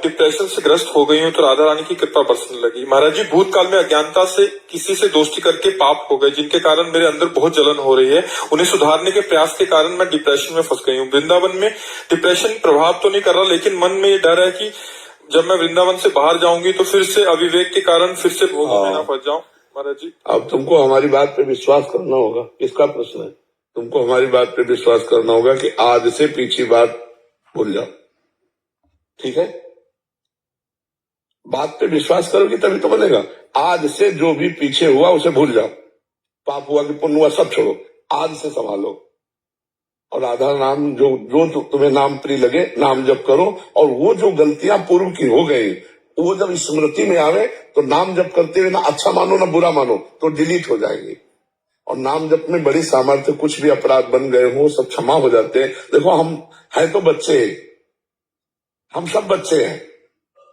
Depression से ग्रस्त हो गई हूँ तो राधा रानी की कृपा बरसने लगी। महाराज जी, भूतकाल में अज्ञानता से किसी से दोस्ती करके पाप हो गए, जिनके कारण मेरे अंदर बहुत जलन हो रही है। उन्हें सुधारने के प्रयास के कारण मैं डिप्रेशन में फंस गई हूँ। वृंदावन में डिप्रेशन प्रभाव तो नहीं कर रहा, लेकिन मन में ये डर है कि जब मैं वृंदावन से बाहर जाऊंगी तो फिर से अविवेक के कारण फिर से भोग में ना फंस जाऊं। महाराज जी, अब तुमको हमारी बात पे विश्वास करना होगा। किसका प्रश्न है? तुमको हमारी बात पे विश्वास करना होगा कि आज से पीछे बात भूल जाओ। ठीक है, बात पे विश्वास करोगे तभी तो बनेगा। आज से जो भी पीछे हुआ उसे भूल जाओ। पाप हुआ कि पुण्य हुआ सब छोड़ो, आज से संभालो। और राधा नाम जो तुम्हें नाम प्रिय लगे नाम जप करो। और वो जो गलतियां पूर्व की हो गई वो जब स्मृति में आवे तो नाम जप करते हुए ना अच्छा मानो ना बुरा मानो तो डिलीट हो जाएंगे। और नाम जप में बड़ी सामर्थ्य, कुछ भी अपराध बन गए हो सब क्षमा हो जाते हैं। देखो, हम है तो बच्चे, हम सब बच्चे हैं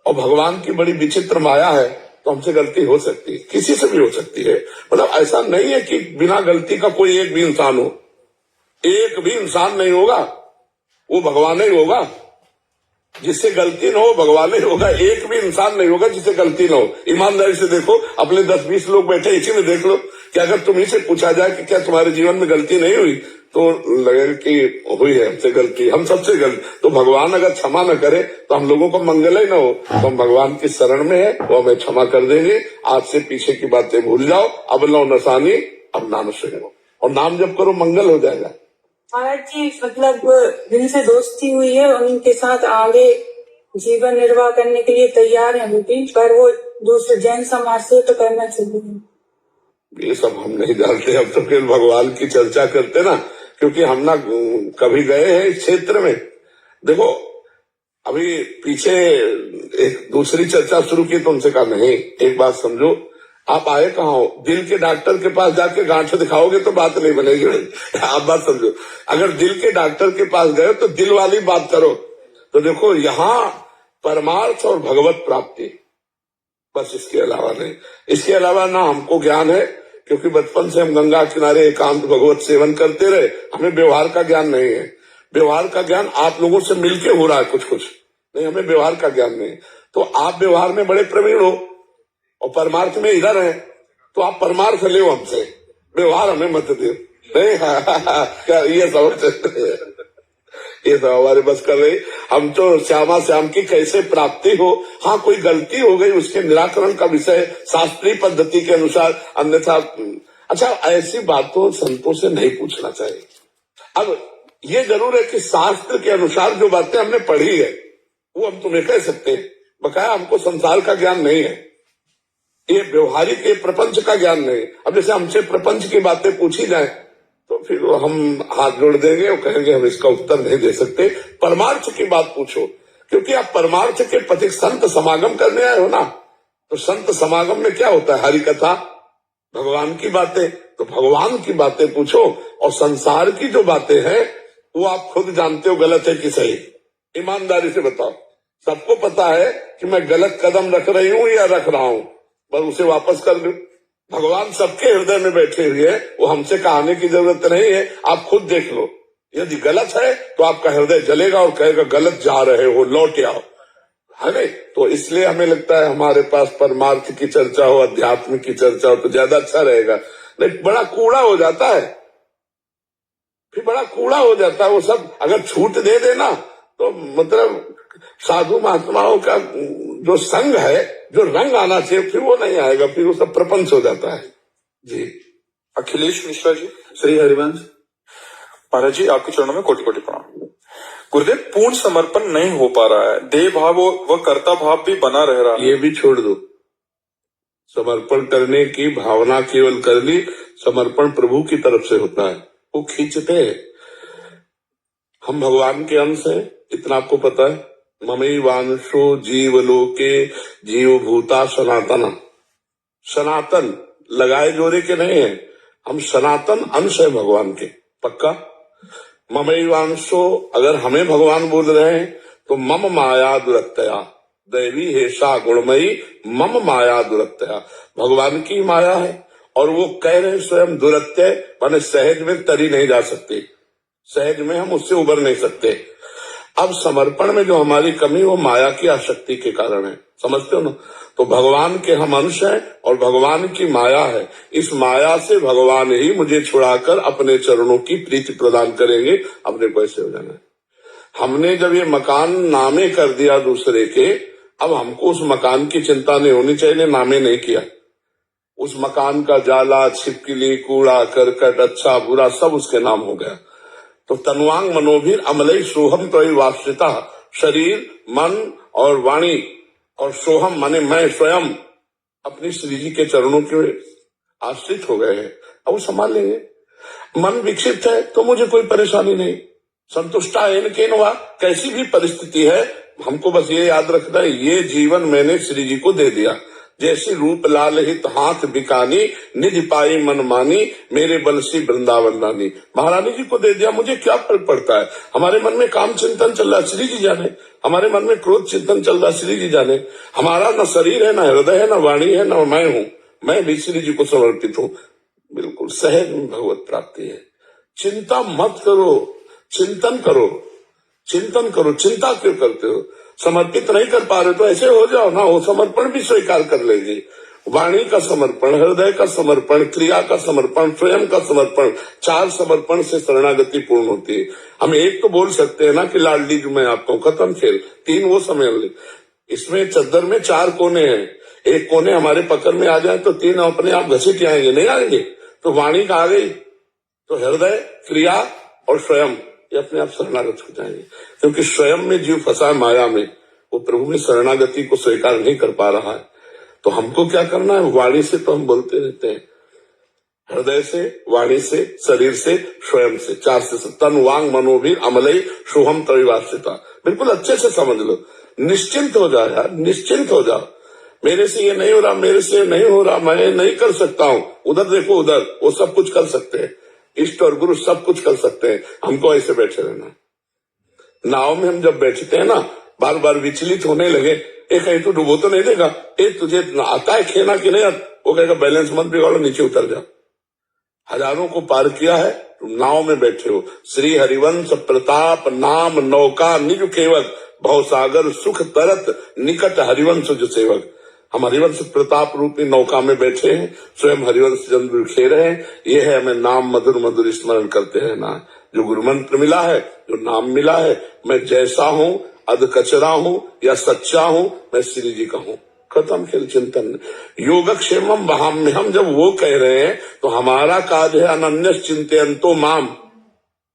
और भगवान की बड़ी विचित्र माया है, तो हमसे गलती हो सकती है, किसी से भी हो सकती है। मतलब ऐसा नहीं है कि बिना गलती का कोई एक भी इंसान हो। एक भी इंसान नहीं होगा, वो भगवान ही होगा। जिससे गलती न हो भगवान ही होगा। एक भी इंसान नहीं होगा जिससे गलती न हो। ईमानदारी से देखो, अपने 10-20 लोग बैठे इसी में देख लो कि अगर तुम्हीं से पूछा जाए कि क्या तुम्हारे जीवन में गलती नहीं हुई, तो लगेगा कि हुई है हमसे गलती, हम सबसे गलती। तो भगवान अगर क्षमा न करे तो हम लोगों को मंगल ही न हो। तो हम भगवान की शरण में है, वो हमें क्षमा कर देंगे। आज से पीछे की बातें भूल जाओ। अब लो नसानी, अब नाम सुनो और नाम जब करो मंगल हो जाएगा। महाराज जी, मतलब जिनसे दोस्ती हुई है उनके साथ आगे जीवन निर्वाह करने के लिए तैयार है बेटी, पर वो दूसरे जैन समाज से तो करना चाहिए। ये सब हम नहीं जानते। अब तो फिर भगवान की चर्चा करते ना, क्योंकि हम ना कभी गए हैं इस क्षेत्र में। देखो, अभी पीछे एक दूसरी चर्चा शुरू की तो उनसे कहा नहीं, एक बात समझो, आप आए कहाँ हो? दिल के डॉक्टर के पास जाके गांठ दिखाओगे तो बात नहीं बनेगी। आप बात समझो, अगर दिल के डॉक्टर के पास गए तो दिल वाली बात करो। तो देखो, यहाँ परमार्थ और भगवत प्राप्ति, बस इसके अलावा नहीं। इसके अलावा ना हमको ज्ञान है, क्योंकि बचपन से हम गंगा किनारे एकांत भगवत सेवन करते रहे। हमें व्यवहार का ज्ञान नहीं है। व्यवहार का ज्ञान आप लोगों से मिलके हो रहा है कुछ कुछ, नहीं हमें व्यवहार का ज्ञान नहीं। तो आप व्यवहार में बड़े प्रवीण हो और परमार्थ में इधर है, तो आप परमार्थ ले हमसे, व्यवहार हमें मत दे। नहीं क्या ये सब ये सब हमारे बस कर रही। हम तो श्यामा श्याम की कैसे प्राप्ति हो। हाँ, कोई गलती हो गई उसके निराकरण का विषय शास्त्रीय पद्धति के अनुसार, अन्यथा अच्छा ऐसी बातों संतों से नहीं पूछना चाहिए। अब ये जरूर है कि शास्त्र के अनुसार जो बातें हमने पढ़ी है वो हम तुम्हें कह सकते हैं। बकाया हमको संसार का ज्ञान नहीं है, ये व्यवहारिक ये प्रपंच का ज्ञान नहीं। अब जैसे हमसे प्रपंच की बातें पूछी जाए तो फिर हम हाथ जोड़ देंगे और कहेंगे हम इसका उत्तर नहीं दे सकते। परमार्थ की बात पूछो, क्योंकि आप परमार्थ के पथिक संत समागम करने आए हो ना। तो संत समागम में क्या होता है? हरि कथा, भगवान की बातें। तो भगवान की बातें पूछो और संसार की जो बातें हैं वो आप खुद जानते हो गलत है कि सही। ईमानदारी से बताओ। सबको पता है कि मैं गलत कदम रख रही हूं या रख रहा हूं, पर उसे वापस कर दो। भगवान सबके हृदय में बैठे हुए हैं, वो हमसे कहने की जरूरत नहीं है। आप खुद देख लो, यदि गलत है तो आपका हृदय जलेगा और कहेगा गलत जा रहे हो, लौट आओ, है नहीं? तो इसलिए हमें लगता है हमारे पास परमार्थ की चर्चा हो, अध्यात्म की चर्चा हो तो ज्यादा अच्छा रहेगा। नहीं, बड़ा कूड़ा हो जाता है, फिर बड़ा कूड़ा हो जाता है वो सब। अगर छूट दे देना तो मतलब साधु महात्माओं का जो संग है, जो रंग आना चाहिए, फिर वो नहीं आएगा, फिर वो सब प्रपंच हो जाता है। जी अखिलेश मिश्रा जी, श्री हरिवंश महाराज जी, आपके चरणों में कोटि कोटि प्रणाम। गुरुदेव, पूर्ण समर्पण नहीं हो पा रहा है, देह भाव व कर्ता भाव भी बना रह रहा है। ये भी छोड़ दो। समर्पण करने की भावना केवल कर ली, समर्पण प्रभु की तरफ से होता है, वो खींचते हैं। हम भगवान के अंश हैं, इतना आपको पता है। ममैवांशो जीवलोके जीव भूता सनातन। सनातन लगाए जोड़े के नहीं है, हम सनातन अंश है भगवान के, पक्का। ममैवांशो, अगर हमें भगवान बोल रहे हैं तो मम माया दुरत्तया दैवी हेषा गुणमयी मम माया दुरत्तया, भगवान की माया है। और वो कह रहे हैं स्वयं दुरत्यय, माने सहज में तरी नहीं जा सकते, सहज में हम उससे उबर नहीं सकते। अब समर्पण में जो हमारी कमी वो माया की आसक्ति के कारण है, समझते हो ना। तो भगवान के हम अंश हैं और भगवान की माया है। इस माया से भगवान ही मुझे छुड़ाकर अपने चरणों की प्रीति प्रदान करेंगे, अपने को ऐसे हो जाना है। हमने जब ये मकान नामे कर दिया दूसरे के, अब हमको उस मकान की चिंता नहीं होनी चाहिए, नामे नहीं किया। उस मकान का जाला, छिपकली, कूड़ा करकट, अच्छा बुरा सब उसके नाम हो गया। तो तनुवांग मनोभीर अमलई सोहम तो वास्तविता, शरीर मन और वाणी और सोहम माने मैं स्वयं अपनी श्री जी के चरणों के आश्रित हो गए हैं। अब वो संभाल लेंगे। मन विक्षिप्त है तो मुझे कोई परेशानी नहीं, संतुष्टा है केन हुआ, कैसी भी परिस्थिति है हमको बस ये याद रखना है, ये जीवन मैंने श्री जी को दे दिया। जैसी रूप लाल हित हाथ बिकानी, निज पाई मन मानी, मेरे बल सी वृंदावन रानी। महारानी जी को दे दिया, मुझे क्या फर्क पड़ता है। हमारे मन में काम चिंतन चल रहा है, श्री जी जाने। हमारे मन में क्रोध चिंतन चल रहा है, श्री जी जाने। हमारा न शरीर है, न हृदय है, न वाणी है, न मैं हूँ। मैं भी श्री जी को समर्पित हूँ। बिल्कुल सहज भगवत प्राप्ति है। चिंता मत करो, चिंतन करो, चिंतन करो। चिंता क्यों करते हो? समर्पित नहीं कर पा रहे तो ऐसे हो जाओ ना, वो समर्पण भी स्वीकार कर लेगी। वाणी का समर्पण, हृदय का समर्पण, क्रिया का समर्पण, स्वयं का समर्पण, 4 समर्पण से शरणागति पूर्ण होती है। हम एक तो बोल सकते हैं ना कि लाडली जो मैं आपको खत्म खेल, 3 वो समय ले। इसमें चद्दर में 4 कोने हैं, एक कोने हमारे पकड़ में आ जाए तो 3 अपने आप घसीट आएंगे, नहीं आएंगे। तो वाणी का आ गई तो हृदय, क्रिया और स्वयं ये अपने आप शरणागत हो जाएंगे। क्योंकि स्वयं में जीव फंसा है माया में, वो प्रभु में शरणागति को स्वीकार नहीं कर पा रहा है। तो हमको क्या करना है? वाणी से तो हम बोलते रहते हैं, हृदय से, वाणी से, शरीर से, स्वयं से, 4 से। तन वांग मनोभीर अमलई सोहम तविवासिता। बिल्कुल अच्छे से समझ लो, निश्चिंत हो जाओ यार, निश्चिंत हो जाओ। मेरे से ये नहीं हो रहा, मेरे से नहीं हो रहा, मैं नहीं कर सकता हूँ। उधर देखो, उधर वो सब कुछ कर सकते हैं, इष्ट और गुरु सब कुछ कर सकते हैं। हमको ऐसे बैठे रहना। नाव में हम जब बैठते हैं ना, बार बार विचलित होने लगे, एक कहीं तो डुबो तो नहीं देगा, एक तुझे आता है खेना कि नहीं, वो कहेगा बैलेंस मत बिगाड़ो, नीचे उतर जा। हजारों को पार किया है, तुम नाव में बैठे हो। श्री हरिवंश प्रताप नाम नौका निज केवल, भवसागर सुख तरत निकट हरिवंश जो सेवक। हम हरिवंश प्रताप रूपी नौका में बैठे हैं, स्वयं हरिवंश चंद्र खेल रहे हैं। ये है हमें नाम मधुर मधुर स्मरण करते हैं ना, जो गुरु मंत्र मिला है, जो नाम मिला है। मैं जैसा हूँ, अध कचरा हूँ या सच्चा हूँ, मैं श्री जी का हूँ। खत्म खेल चिंतन। योगक्षेमम वहां हम जब वो कह रहे हैं तो हमारा कार्य है अनन्य चिंतयन्तो माम,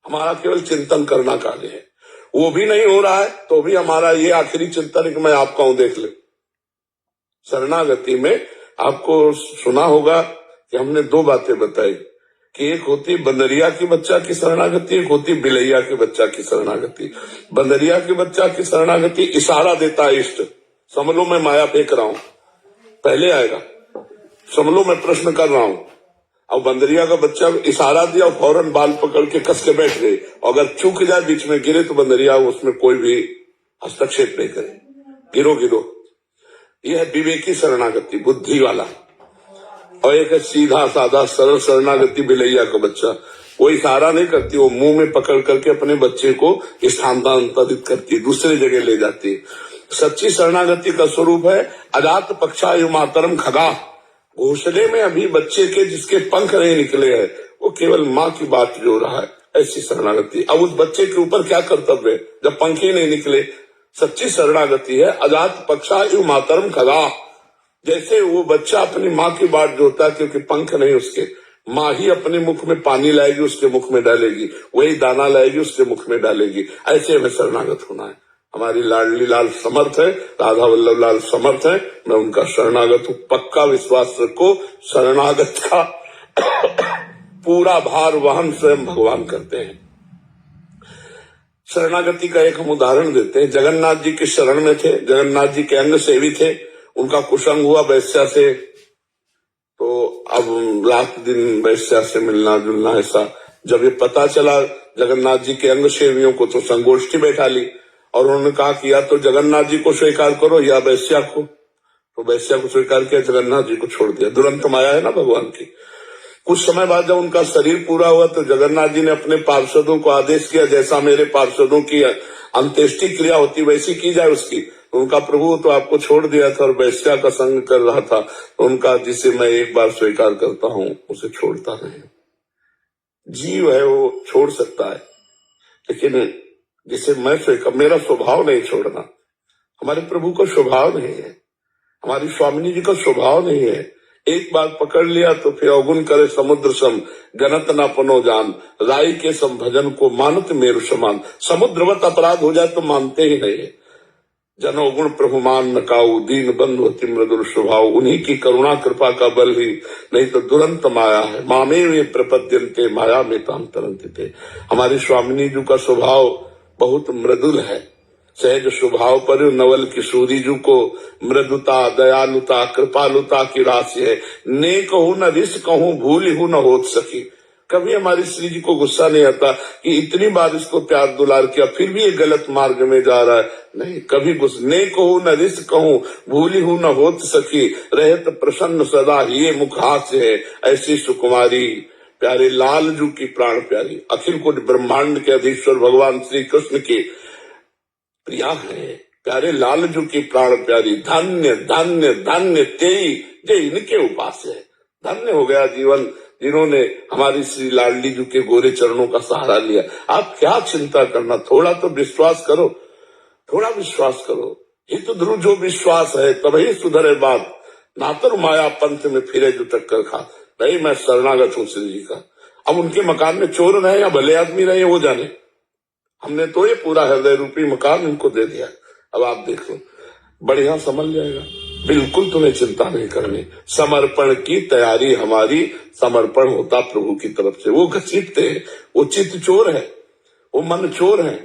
हमारा केवल चिंतन करना कार्य है। वो भी नहीं हो रहा है तो भी हमारा ये आखिरी चिंतन है कि मैं आपका हूं, देख ले। शरणागति में आपको सुना होगा कि हमने 2 बातें बताई कि एक होती बंदरिया की बच्चा की शरणागति, एक होती बिलैया के बच्चा की शरणागति। बंदरिया के बच्चा की शरणागति इशारा देता इष्ट, समझ लो मैं माया फेंक रहा हूं, पहले आएगा, समझ लो मैं प्रश्न कर रहा हूं। अब बंदरिया का बच्चा इशारा दिया और फौरन बाल पकड़ के कस के बैठ गए, और अगर चूक जाए बीच में गिरे तो बंदरिया उसमें कोई भी हस्तक्षेप नहीं करे, गिरो गिरो। यह है विवेकी शरणागति, बुद्धि वाला। और एक है सीधा साधा सरल शरणागति बिलैया का बच्चा, वो इशारा नहीं करती, वो मुंह में पकड़ करके अपने बच्चे को स्थानांतरित करती, दूसरी जगह ले जाती। सच्ची शरणागति का स्वरूप है अजात पक्षायु मातरम खगा। घोंसले में अभी बच्चे के जिसके पंख नहीं निकले हैं, वो केवल माँ की बात जो रहा है, ऐसी शरणागति। अब उस बच्चे के ऊपर क्या कर्तव्य है जब पंख ही नहीं निकले? सच्ची शरणागति है अजात पक्षायु मातरम खगा। जैसे वो बच्चा अपनी माँ की बात जोता है, क्योंकि पंख नहीं उसके, माँ ही अपने मुख में पानी लाएगी, उसके मुख में डालेगी, वही दाना लाएगी, उसके मुख में डालेगी। ऐसे हमें शरणागत होना है। हमारी लाडली लाल समर्थ है, राधा वल्लभ लाल समर्थ है, मैं उनका शरणागत हूँ। पक्का विश्वास रखो, शरणागत का पूरा भार वहन स्वयं भगवान करते हैं। शरणागति का एक हम उदाहरण देते हैं। जगन्नाथ जी के शरण में थे, जगन्नाथ जी के अंग सेवी थे, उनका कुसंग हुआ वैश्या से, तो अब रात दिन वैश्या से मिलना जुलना ऐसा। जब ये पता चला जगन्नाथ जी के अंग सेवियों को, तो संगोष्ठी बैठा ली और उन्होंने कहा कि या तो जगन्नाथ जी को स्वीकार करो या वैश्या को। तो वैश्या को स्वीकार किया, जगन्नाथ जी को छोड़ दिया। दुरंत माया है ना भगवान की। कुछ समय बाद जब उनका शरीर पूरा हुआ तो जगन्नाथ जी ने अपने पार्षदों को आदेश किया, जैसा मेरे पार्षदों की अंत्येष्टि क्रिया होती वैसी की जाए उसकी। उनका प्रभु तो आपको छोड़ दिया था और वैश्या का संग कर रहा था, उनका जिसे मैं एक बार स्वीकार करता हूं उसे छोड़ता नहीं। जीव है वो छोड़ सकता है, लेकिन जिसे मैं स्वीकार, मेरा स्वभाव नहीं छोड़ना। हमारे प्रभु का स्वभाव नहीं है, हमारी स्वामिनी जी का स्वभाव नहीं है। एक बार पकड़ लिया तो फिर अवगुण करे समुद्र सम, गणत न पनो जान, राई के सम भजन को मानत मेरु समान। समुद्रवत अपराध हो जाए तो मानते ही नहीं है। जनोगुण प्रभु मान न काऊ, दीन बंधु अति मृदुल स्वभाव। उन्हीं की करुणा कृपा का बल ही, नहीं तो दुरंत माया है। मामे वे प्रपद्यन्ते, माया में ताम तरंते। हमारी स्वामिनी जी का स्वभाव बहुत मृदुल है। सहज स्वभाव पर नवल किशोरी जी को मृदुता, दयालुता, कृपालुता की राशि है। ने कहूं न रिस कहूं, भूल हूं न होत सकी। कभी हमारी श्री जी को गुस्सा नहीं आता कि इतनी बार इसको प्यार दुलार किया फिर भी ये गलत मार्ग में जा रहा है। नहीं, कभी गुस्सा। ने कहूं न रिस कहूं, भूली हूं न होत सकी। रहत प्रसन्न सदा ये मुख हास्य है, ऐसी सुकुमारी। प्यारे लाल जू की प्राण प्यारी, अखिल कोटि ब्रह्मांड के अधीश्वर भगवान श्री कृष्ण की प्रिया है। प्यारे लाल जू की प्राण प्यारी। धन्य धन्य धन्य तेई जे इनके उपास है। धन्य हो गया जीवन जिन्होंने हमारी श्री लाडली जू के गोरे चरणों का सहारा लिया। आप क्या चिंता करना, थोड़ा तो विश्वास करो, थोड़ा विश्वास करो। हित ध्रुव जो विश्वास है तभी सुधरे बात, नातर माया पंथ में फिरे जो टक्कर खा। नहीं, मैं शरणागत हूँ श्री जी का। अब उनके मकान में चोर रहे या भले आदमी रहे वो जाने, हमने तो ये पूरा हृदय रूपी मकान उनको दे दिया। अब आप देखो, बढ़िया समझ जाएगा। बिल्कुल तुम्हें चिंता नहीं करनी। समर्पण की तैयारी हमारी, समर्पण होता प्रभु की तरफ से। वो घसीटते हैं, वो चित्त चोर है, वो मन चोर है।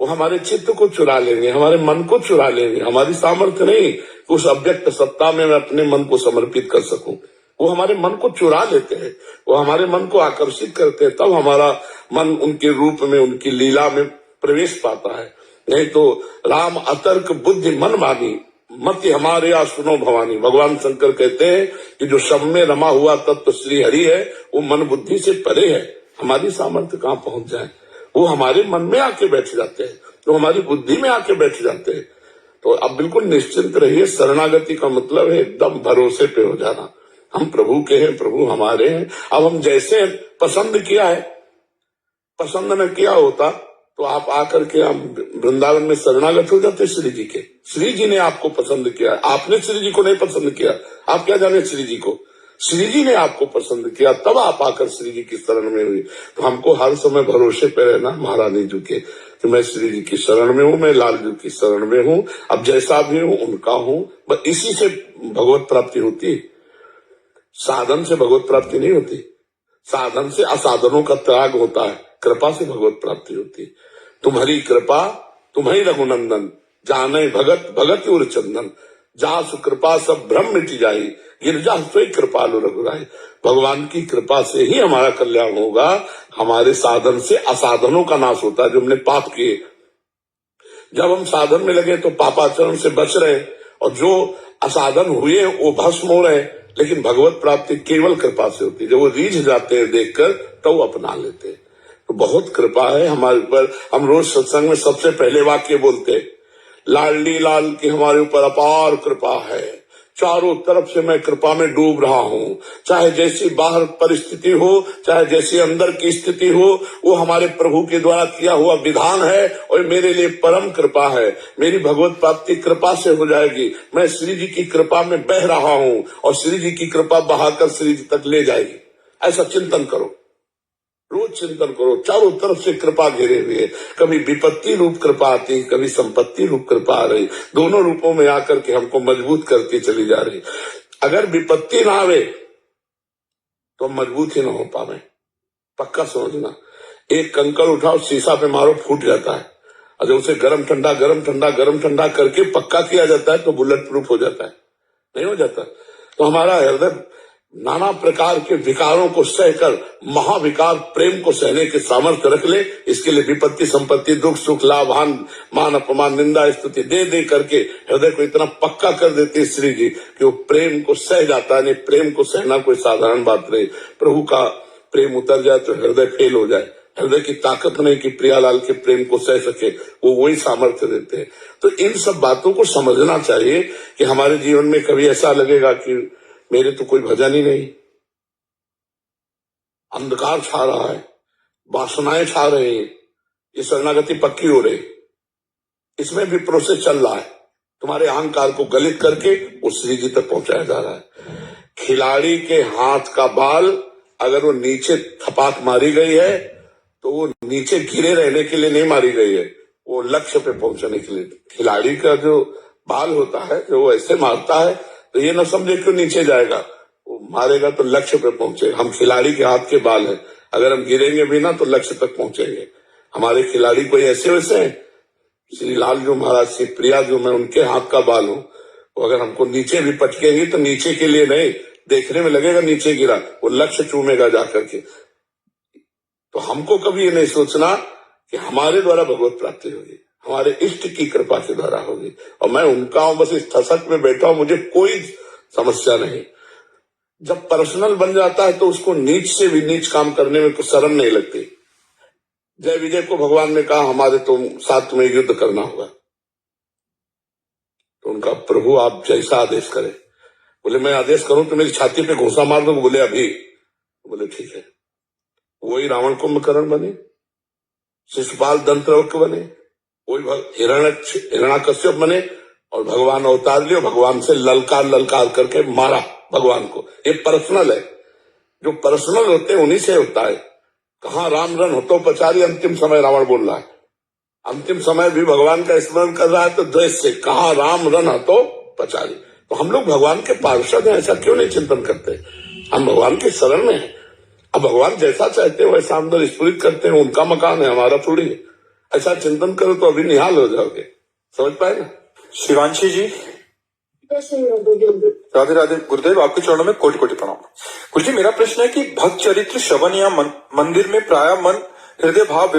वो हमारे चित्त को चुरा लेंगे, हमारे मन को चुरा लेंगे। हमारी सामर्थ्य नहीं उस अव्यक्त सत्ता में मैं अपने मन को समर्पित कर सकूं। वो हमारे मन को चुरा लेते हैं, वो हमारे मन को आकर्षित करते हैं, तब हमारा मन उनके रूप में, उनकी लीला में प्रवेश पाता है। नहीं तो राम अतर्क बुद्धि मन मानी, मत हमारे या सुनो भवानी। भगवान शंकर कहते हैं कि जो सब में रमा हुआ तत्व श्री हरि है वो मन बुद्धि से परे है। हमारी सामर्थ्य कहाँ पहुंच जाए, वो हमारे मन में आके बैठ जाते हैं, तो हमारी बुद्धि में आके बैठ जाते हैं। तो अब बिल्कुल निश्चिंत रहिए। शरणागति का मतलब है एकदम भरोसे पे हो जाना। हम प्रभु के हैं, प्रभु हमारे हैं। अब हम जैसे पसंद किया है, पसंद न किया होता तो आप आकर के हम वृंदावन में शरणागत हो जाते श्री जी के। श्री जी ने आपको पसंद किया, आपने श्री जी को नहीं पसंद किया। आप क्या जाने श्री जी को, श्री जी ने आपको पसंद किया, तब आप आकर श्री जी की शरण में हुई। तो हमको हर समय भरोसे पे रहना महारानी जी के कि मैं श्री जी की शरण में हूँ, मैं लाल जी की शरण में हूँ। अब जैसा भी हूँ उनका हूँ। बस इसी से भगवत प्राप्ति होती है। साधन से भगवत प्राप्ति नहीं होती, साधन से असाधनों का त्याग होता है। कृपा से भगवत प्राप्ति होती है। तुम्हारी कृपा तुम्हारी रघुनंदन, जाने भगत भगत उर चंदन। जा सुकृपा सब भ्रम मिट जाई, गिरजा सोई कृपालु रघुराई। भगवान की कृपा से ही हमारा कल्याण होगा। हमारे साधन से असाधनों का नाश होता है, जो हमने पाप किए। जब हम साधन में लगे तो पापाचरण से बच रहे, और जो असाधन हुए वो भस्म हो रहे। लेकिन भगवत प्राप्ति केवल कृपा से होती है। जब वो रीझ जाते हैं देखकर तो वो अपना लेते हैं। तो बहुत कृपा है हमारे ऊपर। हम रोज सत्संग में सबसे पहले वाक्य बोलते हैं, लाडली लाल की हमारे ऊपर अपार कृपा है। चारों तरफ से मैं कृपा में डूब रहा हूँ। चाहे जैसी बाहर परिस्थिति हो, चाहे जैसी अंदर की स्थिति हो, वो हमारे प्रभु के द्वारा किया हुआ विधान है और मेरे लिए परम कृपा है। मेरी भगवत प्राप्ति कृपा से हो जाएगी। मैं श्री जी की कृपा में बह रहा हूँ और श्री जी की कृपा बहाकर श्री जी तक ले जाएगी। ऐसा चिंतन करो, रोज चिंतन करो। चारों तरफ से कृपा घेरे हुए। कभी विपत्ति रूप कृपा आती, कभी संपत्ति रूप कृपा आ रही। दोनों रूपों में आकर के हमको मजबूत करती चली जा रही। अगर विपत्ति ना आवे तो मजबूत ही ना हो पावे। पक्का समझना। एक कंकड़ उठाओ, शीशा पे मारो, फूट जाता है। और जब उसे गरम ठंडा गरम ठंडा गरम ठंडा करके पक्का किया जाता है तो बुलेट प्रूफ हो जाता है। नहीं हो जाता। तो हमारा हृदय नाना प्रकार के विकारों को सहकर महाविकार प्रेम को सहने के सामर्थ्य रख ले। इसके लिए विपत्ति संपत्ति दुख सुख लाभ हान मान अपमान निंदा स्तुति दे दे करके हृदय को इतना पक्का कर देते हैं श्री जी कि वो प्रेम को सह जाता है। नहीं, प्रेम को सहना कोई साधारण बात नहीं। प्रभु का प्रेम उतर जाए तो हृदय फेल हो जाए। हृदय की ताकत नहीं कि प्रियालाल के प्रेम को सह सके, वो वही सामर्थ्य देते हैं। तो इन सब बातों को समझना चाहिए कि हमारे जीवन में कभी ऐसा लगेगा कि मेरे तो कोई भजन ही नहीं, अंधकार छा रहा है, वासनाएं छा रही हैं, ये शरणागति पक्की हो रही, इसमें भी प्रोसेस चल रहा है, तुम्हारे अहंकार को गलित करके वो श्री जी तक पहुंचाया जा रहा है। खिलाड़ी के हाथ का बाल अगर वो नीचे थपाक मारी गई है तो वो नीचे गिरे रहने के लिए नहीं मारी गई है, वो लक्ष्य पे पहुंचने के लिए। खिलाड़ी का जो बाल होता है, जो वो ऐसे मारता है तो ये न समझे क्यों नीचे जाएगा, वो मारेगा तो लक्ष्य पे पहुंचेगा। हम खिलाड़ी के हाथ के बाल हैं, अगर हम गिरेंगे भी ना तो लक्ष्य तक पहुंचेंगे। हमारे खिलाड़ी कोई ऐसे वैसे हैं, श्री लाल जो महाराज, श्री प्रिया जो, मैं उनके हाथ का बाल हूं, वो अगर हमको नीचे भी पटकेंगे तो नीचे के लिए नहीं, देखने में लगेगा नीचे गिरा, वो लक्ष्य चूमेगा जाकर के। तो हमको कभी ये नहीं सोचना कि हमारे द्वारा भगवत प्राप्ति होगी, हमारे इष्ट की कृपा के द्वारा होगी, और मैं उनका हूं, बस इस ठसक में बैठा हूं, मुझे कोई समस्या नहीं। जब पर्सनल बन जाता है तो उसको नीच से भी नीच काम करने में कुछ शर्म नहीं लगती। जय विजय को भगवान ने कहा हमारे तो साथ तुम्हें युद्ध करना होगा, तो उनका प्रभु आप जैसा आदेश करें। बोले मैं आदेश करूं तो मेरी छाती पे घूंसा मार दो, बोले अभी, बोले ठीक है। वही रावण कुंभकर्ण बने, शिशुपाल दंत्रवक्र बने, वही हिरण्याकश्यप बने, और भगवान अवतार लिए, भगवान से ललकार करके मारा भगवान को। ये पर्सनल है, जो पर्सनल होते हैं उन्हीं से होता है। कहाँ राम रन होतो पचारी, अंतिम समय रावण बोल रहा है, अंतिम समय भी भगवान का स्मरण कर रहा है तो द्वेष से, कहाँ राम रन होतो पचारी। तो हम लोग भगवान के पार्षद हैं, ऐसा क्यों नहीं चिंतन करते? हम भगवान के शरण में हैं। अब भगवान जैसा चाहते हैं वैसा अंदर स्फुरित करते हैं, उनका मकान है, हमारा थोड़ी है। ऐसा चिंतन करो तो अभी निहाल हो जाओगे, समझ पाए ना? शिवांशी जी, राधे राधे। गुरुदेव आपके चरणों में कोटि कोटि प्रणाम। गुरु जी, मेरा प्रश्न है कि भक्त चरित्र श्रवण या मंदिर में प्राय मन हृदय भाव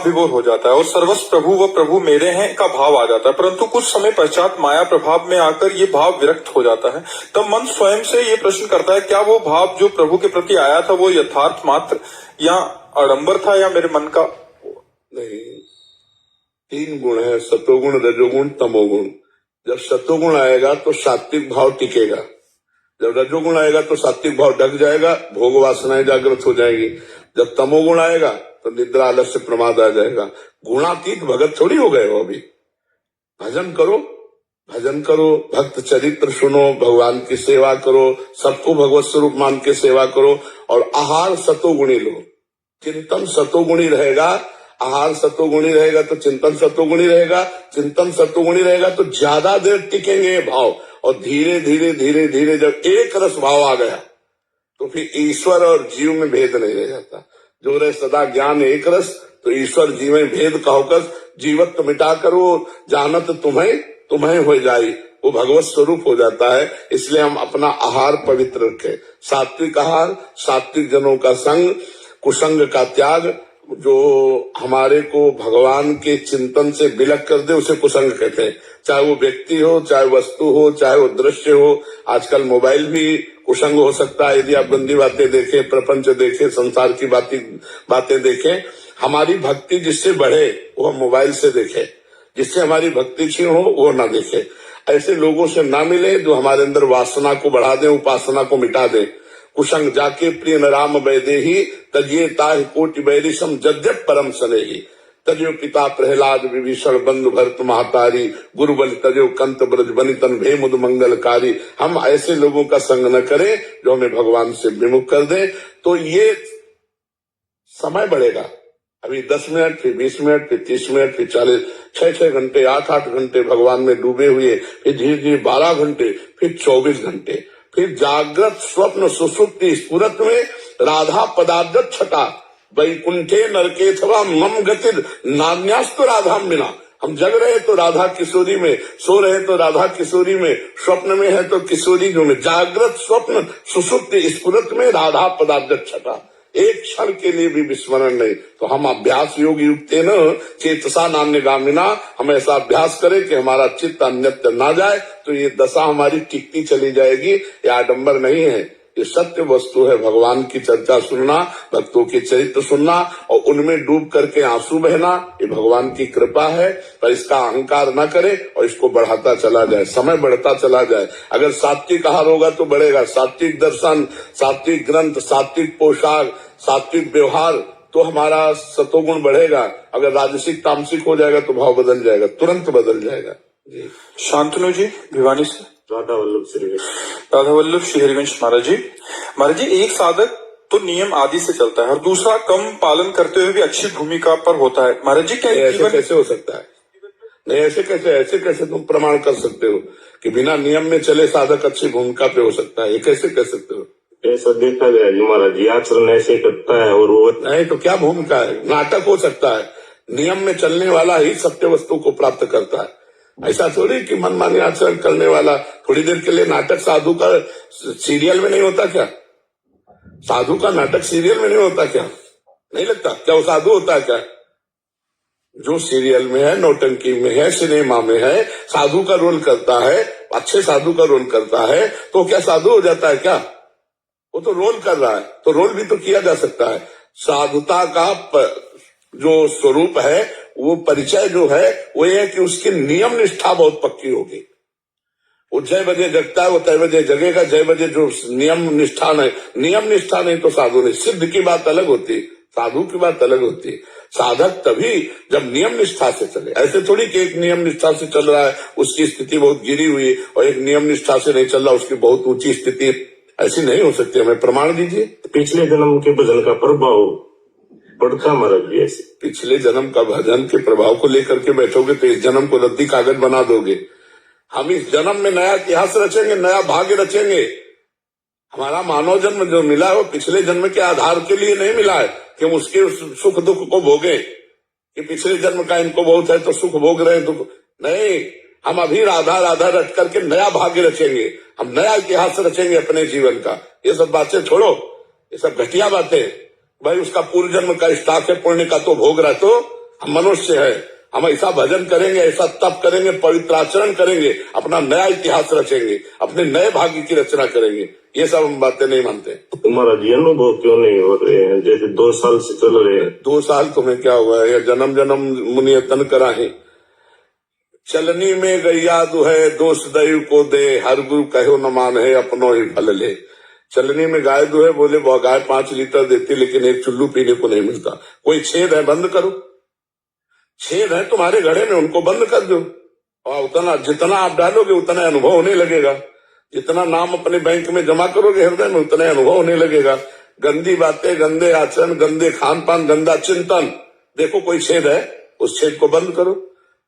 विभोर हो जाता है और सर्वस्व प्रभु व प्रभु मेरे हैं का भाव आ जाता है, परंतु कुछ समय पश्चात माया प्रभाव में आकर ये भाव विरक्त हो जाता है। तब मन स्वयं से ये प्रश्न करता है, क्या वो भाव जो प्रभु के प्रति आया था वो यथार्थ मात्र या आडंबर था या मेरे मन का? नहीं, 3 गुण है, सतोगुण, रजोगुण, तमोगुण। जब सतोगुण आएगा तो सात्विक भाव टिकेगा, जब रजोगुण आएगा तो सात्विक भाव ढक जाएगा, भोग वासनाएं जागृत हो जाएगी। जब तमोगुण आएगा तो निद्रा, आलस्य, प्रमाद आ जाएगा। गुणातीत भगत थोड़ी हो गए हो अभी। भजन करो, भजन करो, भक्त चरित्र सुनो, भगवान की सेवा करो, सबको भगवत स्वरूप मान के सेवा करो, और आहार सतोगुणी लो। चिंतन सतोगुणी रहेगा, आहार सतोगुणी रहेगा तो चिंतन सतोगुणी रहेगा, चिंतन सतोगुणी रहेगा तो ज्यादा देर टिकेंगे ये भाव। और धीरे धीरे धीरे धीरे जब एक रस भाव आ गया तो फिर ईश्वर और जीव में भेद नहीं रह जाता। जो रहे सदा ज्ञान एक रस, तो ईश्वर जीव में भेद कहोकर जीवत्व मिटा करो, जानत तुम्हें हो जाई, वो भगवत स्वरूप हो जाता है। इसलिए हम अपना आहार पवित्र रखें, सात्विक आहार, सात्विक जनों का संग, कुसंग का त्याग। जो हमारे को भगवान के चिंतन से विलग कर दे उसे कुसंग कहते हैं। चाहे वो व्यक्ति हो, चाहे वस्तु हो, चाहे वो दृश्य हो। आजकल मोबाइल भी कुसंग हो सकता है यदि आप गंदी बातें देखें, प्रपंच देखें, संसार की बातें देखें। हमारी भक्ति जिससे बढ़े वो हम मोबाइल से देखें, जिससे हमारी भक्ति क्षीण हो वो ना देखे। ऐसे लोगों से ना मिले जो हमारे अंदर वासना को बढ़ा दे, उपासना को मिटा दे। कुसंग जाके प्रिय न राम वैदेही, तजिए ताहि कोटि वैरिशम जद्यप परम सनेही। तजो पिता प्रहलाद विभीषण बंधु भरत महातारी, गुरु बल तजो कंत ब्रज बनितन भे मुद मंगलकारी। हम ऐसे लोगों का संग न करें जो हमें भगवान से विमुख कर दे, तो ये समय बढ़ेगा। अभी 10 मिनट, फिर 20 मिनट, फिर 30 मिनट, फिर 40, 6 घंटे, 8 घंटे भगवान में डूबे हुए, फिर धीरे धीरे 12 घंटे, फिर 24 घंटे, फिर जागृत स्वप्न सुसुप्ति स्फुरत में राधा पदार्थ छटा, वैकुंठे नरकेथवा मम गतिर नान्यास्तु राधा बिना। हम जग रहे तो राधा किशोरी में, सो रहे तो राधा किशोरी में, स्वप्न में है तो किशोरी जो में। जागृत स्वप्न सुसुप्ति स्फुरत में राधा पदार्थ छटा, एक क्षण के लिए भी विस्मरण नहीं। तो हम अभ्यास योग युक्त न चेतसा नान्य गामिना, हम ऐसा अभ्यास करें कि हमारा चित्त अन्यत्र ना जाए, तो ये दशा हमारी टिकती चली जाएगी। ये आडंबर नहीं है, ये सत्य वस्तु है। भगवान की चर्चा सुनना, भक्तों के चरित्र सुनना और उनमें डूब करके आंसू बहना, ये भगवान की कृपा है। पर इसका अहंकार न करे और इसको बढ़ाता चला जाए, समय बढ़ता चला जाए। अगर सात्विक आहार होगा तो बढ़ेगा, सात्विक दर्शन, सात्विक ग्रंथ, सात्विक पोशाक, सात्विक व्यवहार, तो हमारा सतोगुण बढ़ेगा। अगर राजसिक तामसिक हो जाएगा तो भाव बदल जाएगा, तुरंत बदल जाएगा। जी। शांतनु जी भिवानी से। राधा वल्लभ श्री हरिवंश महाराज जी। महाराज जी, एक साधक तो नियम आदि से चलता है और दूसरा कम पालन करते हुए भी अच्छी भूमिका पर होता है। महाराज जी, क्या ऐसे कैसे हो सकता है? नहीं, ऐसे कैसे तुम प्रमाण कर सकते हो कि बिना नियम में चले साधक अच्छी भूमिका पे हो सकता है? ये कैसे कह सकते हो? ऐसा देखा गया जी महाराज जी, आचरण ऐसे करता है और वो नहीं तो क्या भूमिका है? नाटक हो सकता है। नियम में चलने वाला ही सत्य वस्तु को प्राप्त करता है। ऐसा थोड़ी कि मनमानी आचरण करने वाला थोड़ी देर के लिए नाटक साधु का सीरियल में नहीं होता क्या? साधु का नाटक सीरियल में नहीं होता क्या? नहीं लगता क्या वो साधु होता है क्या? जो सीरियल में है, नौटंकी में है, सिनेमा में है, साधु का रोल करता है, अच्छे साधु का रोल करता है, तो क्या साधु हो जाता है क्या? वो तो रोल कर रहा है, तो रोल भी तो किया जा सकता है। साधुता का जो स्वरूप है, वो परिचय जो है वो ये है कि उसकी नियम निष्ठा बहुत पक्की होगी। वो 6 बजे जगता है, वो 6 बजे जगेगा। 6 बजे जो नियम निष्ठा नहीं तो साधु नहीं। सिद्ध की बात अलग होती, साधु की बात अलग होती। साधक तभी जब नियम निष्ठा से चले। ऐसे थोड़ी कि एक नियम निष्ठा से चल रहा है उसकी स्थिति बहुत गिरी हुई और एक नियम निष्ठा से नहीं चल रहा उसकी बहुत ऊंची स्थिति, ऐसी नहीं हो सकती। हमें प्रमाण दीजिए। पिछले जन्म के भजन का प्रभाव पड़ता महाराज जी। ऐसे पिछले जन्म का भजन के प्रभाव को लेकर के बैठोगे तो इस जन्म को रद्दी कागज बना दोगे। हम इस जन्म में नया इतिहास रचेंगे, नया भाग्य रचेंगे। हमारा मानव जन्म जो मिला है वो पिछले जन्म के आधार के लिए नहीं मिला है कि हम उसके सुख दुख को भोगे, कि पिछले जन्म का इनको बहुत है तो सुख भोग रहे हैं, दुख नहीं। हम अभी राधा राधा रट करके नया भाग्य रचेंगे, हम नया इतिहास रचेंगे अपने जीवन का। ये सब बातें छोड़ो, ये सब घटिया बातें। भाई उसका पूर्व जन्म का स्टाक है, पुण्य का तो भोग रहा, तो हम मनुष्य है। हम ऐसा भजन करेंगे, ऐसा तप करेंगे, पवित्र आचरण करेंगे, अपना नया इतिहास रचेंगे, अपने नए भाग्य की रचना करेंगे। ये सब हम बातें नहीं मानते। तुम्हारा जी अनुभव क्यों नहीं हो रहे हैं? जैसे 2 साल से चल रहे हैं। 2 साल तुम्हें क्या हुआ है? जन्म जन्म मुनि तन कराहे, चलनी में गैया दुहे, दोष दैव को दे, हर गुरु कहो न मान है, अपनो ही फल ले। चलनी में गाय दुहे, बोले वो गाय 5 लीटर देती लेकिन एक चुल्लू पीने को नहीं मिलता। कोई छेद है, बंद करो। छेद है तुम्हारे घड़े में, उनको बंद कर दो और उतना जितना आप डालोगे उतना अनुभव होने लगेगा। जितना नाम अपने बैंक में जमा करोगे हृदय में, उतना अनुभव होने लगेगा। गंदी बातें, गंदे आचरण, गंदे खान पान, गंदा चिंतन, देखो कोई छेद है, उस छेद को बंद करो,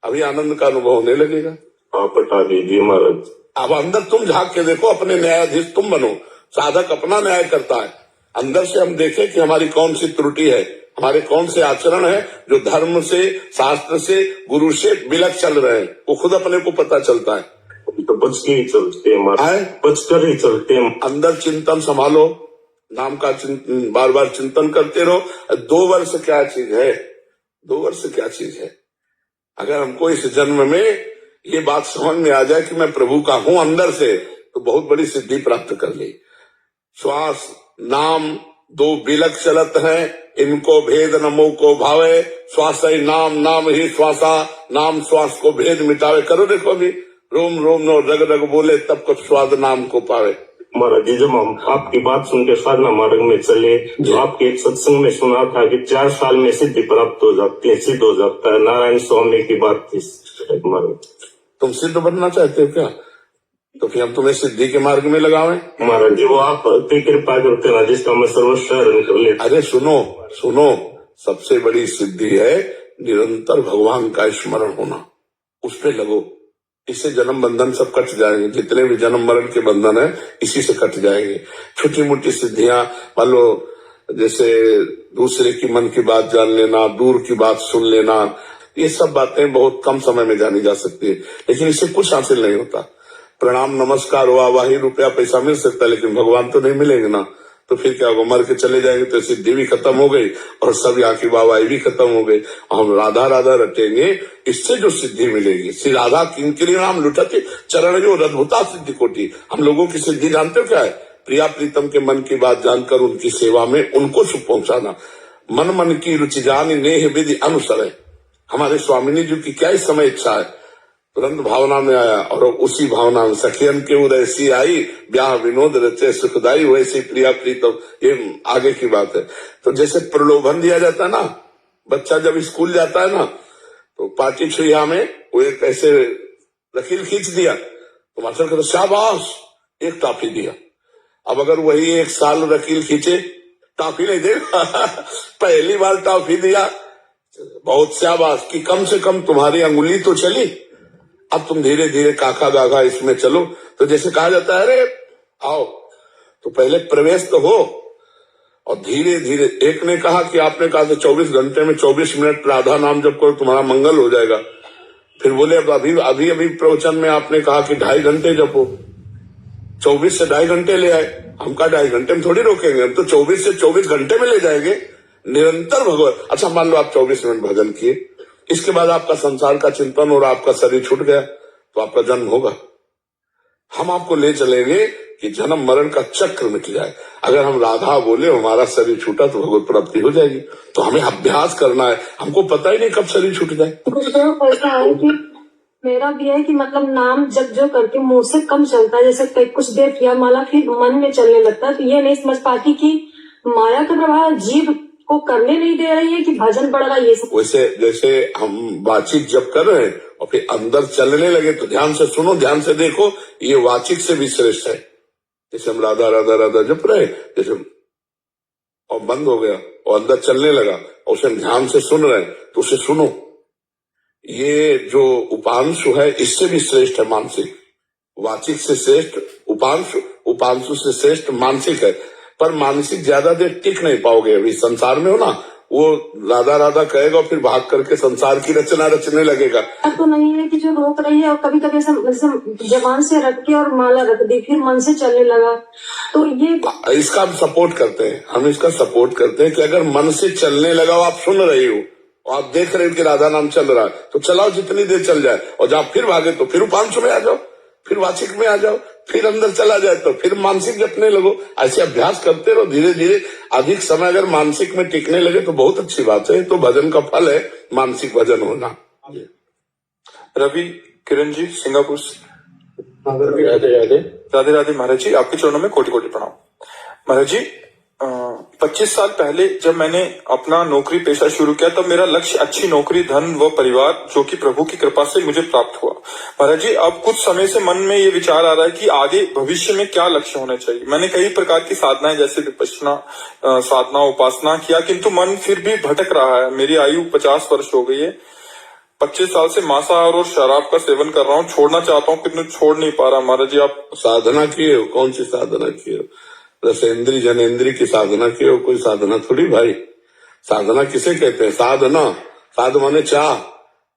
अभी आनंद का अनुभव होने लगेगा। आप हटा दीजिए महाराज। अब अंदर तुम झांक के देखो, अपने न्यायाधीश तुम बनो। साधक अपना न्याय करता है। अंदर से हम देखें कि हमारी कौन सी त्रुटि है, हमारे कौन से आचरण है जो धर्म से, शास्त्र से, गुरु से विलग चल रहे हैं, वो खुद अपने को पता चलता है। तो बच के ही चलते हैं, बच कर ही चलते हैं। अंदर चिंतन संभालो, नाम का चिंतन, बार बार चिंतन करते रहो। 2 वर्ष क्या चीज है? 2 वर्ष क्या चीज है? अगर हमको इस जन्म में ये बात समझ में आ जाए कि मैं प्रभु का हूं अंदर से, तो बहुत बड़ी सिद्धि प्राप्त कर ली। श्वास नाम 2 बिलक चलत है, इनको भेद नमो को भावे। श्वास ही नाम, नाम ही श्वासा, नाम श्वास को भेद मिटावे। करो देखो अभी, रोम रोम नो रग रग बोले, तब कुछ स्वाद नाम को पावे। महाराज जी, जब हम आपकी बात सुन के साधना मार्ग में चले, जो आपके एक सत्संग में सुना था कि 4 साल में सिद्धि प्राप्त हो जाती है, सिद्ध हो जाता है। नारायण स्वामी की बात थी महाराज। तुम सिद्ध बनना चाहते हो क्या? तो फिर हम तुम्हें सिद्धि के मार्ग में लगावे। महाराज जी, वो आप कृपा करते ना, जिसका मैं सर्वस्व हरण कर लेता। अरे सुनो, सबसे बड़ी सिद्धि है निरंतर भगवान का स्मरण होना। उस पे लगो, इससे जन्म बंधन सब कट जाएंगे। जितने भी जन्म मरण के बंधन है इसी से कट जाएंगे। छोटी मोटी सिद्धियां, मान लो जैसे दूसरे की मन की बात जान लेना, दूर की बात सुन लेना, ये सब बातें बहुत कम समय में जानी जा सकती है, लेकिन इससे कुछ हासिल नहीं होता। प्रणाम नमस्कार वाहवाही रुपया पैसा मिल सकता है, लेकिन भगवान तो नहीं मिलेंगे ना। तो फिर क्या होगा? मर के चले जाएंगे तो सिद्धि भी खत्म हो गई और सब यहाँ की वाहवाही भी खत्म हो गई। हम राधा राधा रटेंगे, इससे जो सिद्धि मिलेगी, श्री राधा किंकिरी नाम लुटते चरण जो अद्भुता सिद्धि कोटि। हम लोगों की सिद्धि जानते हो क्या है? प्रिया प्रीतम के मन की बात जानकर उनकी सेवा में उनको सुख पहुंचाना। मन मन की रुचि जानी नेह विधि अनुसरे। हमारे स्वामिनी जी की क्या इस समय इच्छा है, तुरंत भावना में आया और उसी भावना में सखियन के उदय सी आई, ब्याह विनोद रचे सुखदाई, वैसी प्रिया प्रीतम। ये आगे की बात है। तो जैसे प्रलोभन दिया जाता है ना, बच्चा जब स्कूल जाता है ना, तो पार्टी छुइया में वो एक ऐसे लकीर खींच दिया तो मास्टर कहते शाबाश, एक टॉफी दिया। अब अगर वही 1 साल वकील खींचे, टॉफी नहीं देगा पहली बार टॉफी दिया, बहुत शाबाश कि कम से कम तुम्हारी अंगुली तो चली, अब तुम धीरे धीरे काका गागा इसमें चलो। तो जैसे कहा जाता है अरे आओ, तो पहले प्रवेश तो हो और धीरे धीरे। एक ने कहा कि आपने कहा था 24 घंटे में 24 मिनट राधा नाम जप करो तुम्हारा मंगल हो जाएगा। फिर बोले अब अभी प्रवचन में आपने कहा कि 2.5 घंटे जपो, 24 से 2.5 घंटे ले आए। हम कहा 2.5 घंटे में थोड़ी रोकेंगे, हम तो 24 से 24 घंटे में ले जाएंगे निरंतर भगवत। अच्छा मान लो आप 24 मिनट भजन किए, इसके बाद आपका संसार का चिंतन और आपका शरीर छूट गया तो आपका जन्म होगा। हम आपको ले चलेंगे कि जन्म मरण का चक्र मिट जाए। अगर हम राधा बोले हमारा शरीर छूटा तो भगवत प्राप्ति हो जाएगी। तो हमें अभ्यास करना है, हमको पता ही नहीं कब शरीर छूट जाए। गुरुदेव ऐसा है कि मेरा भी है कि मतलब नाम जब जो करके मुंह से कम चलता है, जैसे कुछ देर किया माला फिर मन में चलने लगता है। तो ये नहीं समझ पाती कि माया का प्रभाव जीव को करने नहीं दे रही है कि भजन बढ़ रहा है। ये सब वैसे जैसे हम वाचिक जब कर रहे हैं और फिर अंदर चलने लगे तो ध्यान से सुनो, ध्यान से देखो, ये वाचिक से भी श्रेष्ठ है। जैसे हम राधा राधा राधा जप रहे, जैसे और बंद हो गया और अंदर चलने लगा और उसे ध्यान से सुन रहे तो उसे सुनो। ये जो उपांशु है इससे भी श्रेष्ठ है मानसिक। वाचिक से श्रेष्ठ उपांशु, उपांशु से श्रेष्ठ मानसिक है। पर मानसिक ज्यादा देर टिक नहीं पाओगे। अभी संसार में हो ना, वो राधा राधा कहेगा और फिर भाग करके संसार की रचना रचने लगेगा। तो नहीं है कि जो रोक रही है और कभी कभी जबान से रख के और माला रख दी फिर मन से चलने लगा। तो ये इसका हम सपोर्ट करते हैं, हम इसका सपोर्ट करते हैं कि अगर मन से चलने लगा हो, आप सुन रही हो और आप देख रहे हो कि राधा नाम चल रहा है तो चलाओ जितनी देर चल जाए। और जब फिर भागे तो फिर उपांशु में आ जाओ, फिर वाचिक में आ जाओ, फिर अंदर चला जाए तो फिर मानसिक जपने लगो। ऐसे अभ्यास करते रहो धीरे धीरे। अधिक समय अगर मानसिक में टिकने लगे तो बहुत अच्छी बात है। तो भजन का फल है मानसिक भजन होना। रवि किरण जी सिंगापुर से। राधे राधे। राधे राधे महाराज जी, आपके चरणों में कोटि कोटि प्रणाम। महाराज जी 25 साल पहले जब मैंने अपना नौकरी पेशा शुरू किया तब मेरा लक्ष्य अच्छी नौकरी, धन व परिवार जो कि प्रभु की कृपा से मुझे प्राप्त हुआ। महाराज जी अब कुछ समय से मन में ये विचार आ रहा है कि आगे भविष्य में क्या लक्ष्य होना चाहिए। मैंने कई प्रकार की साधनाएं जैसे विपश्यना साधना उपासना किया, किंतु मन फिर भी भटक रहा है। मेरी आयु 50 वर्ष हो गई है। 25 साल से मांसाहार और शराब का सेवन कर रहा हूँ, छोड़ना चाहता हूँ किंतु छोड़ नहीं पा रहा। महाराज जी आप साधना किए हो? कौन सी साधना किए हो? रसेंद्री जनेन्द्री की साधना की हो? कोई साधना थोड़ी भाई। साधना किसे कहते हैं? साधना, साध माने चाह,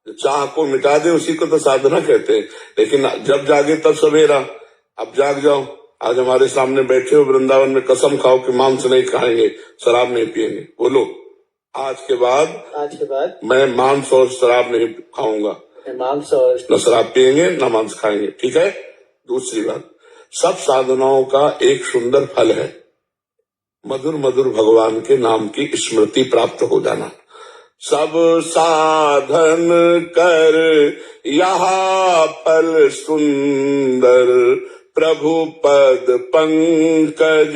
चाह को मिटा दे उसी को तो साधना कहते हैं। लेकिन जब जागे तब सवेरा। अब जाग जाओ, आज हमारे सामने बैठे हो वृंदावन में, कसम खाओ कि मांस नहीं खाएंगे, शराब नहीं पिएंगे। बोलो आज के बाद मैं मांस और शराब नहीं खाऊंगा, मांस और न शराब पिएंगे न मांस खाएंगे। ठीक है। दूसरी बात, सब साधनाओं का एक सुंदर फल है, मधुर मधुर भगवान के नाम की स्मृति प्राप्त हो जाना। सब साधन कर यहाँ फल सुंदर, प्रभु पद पंकज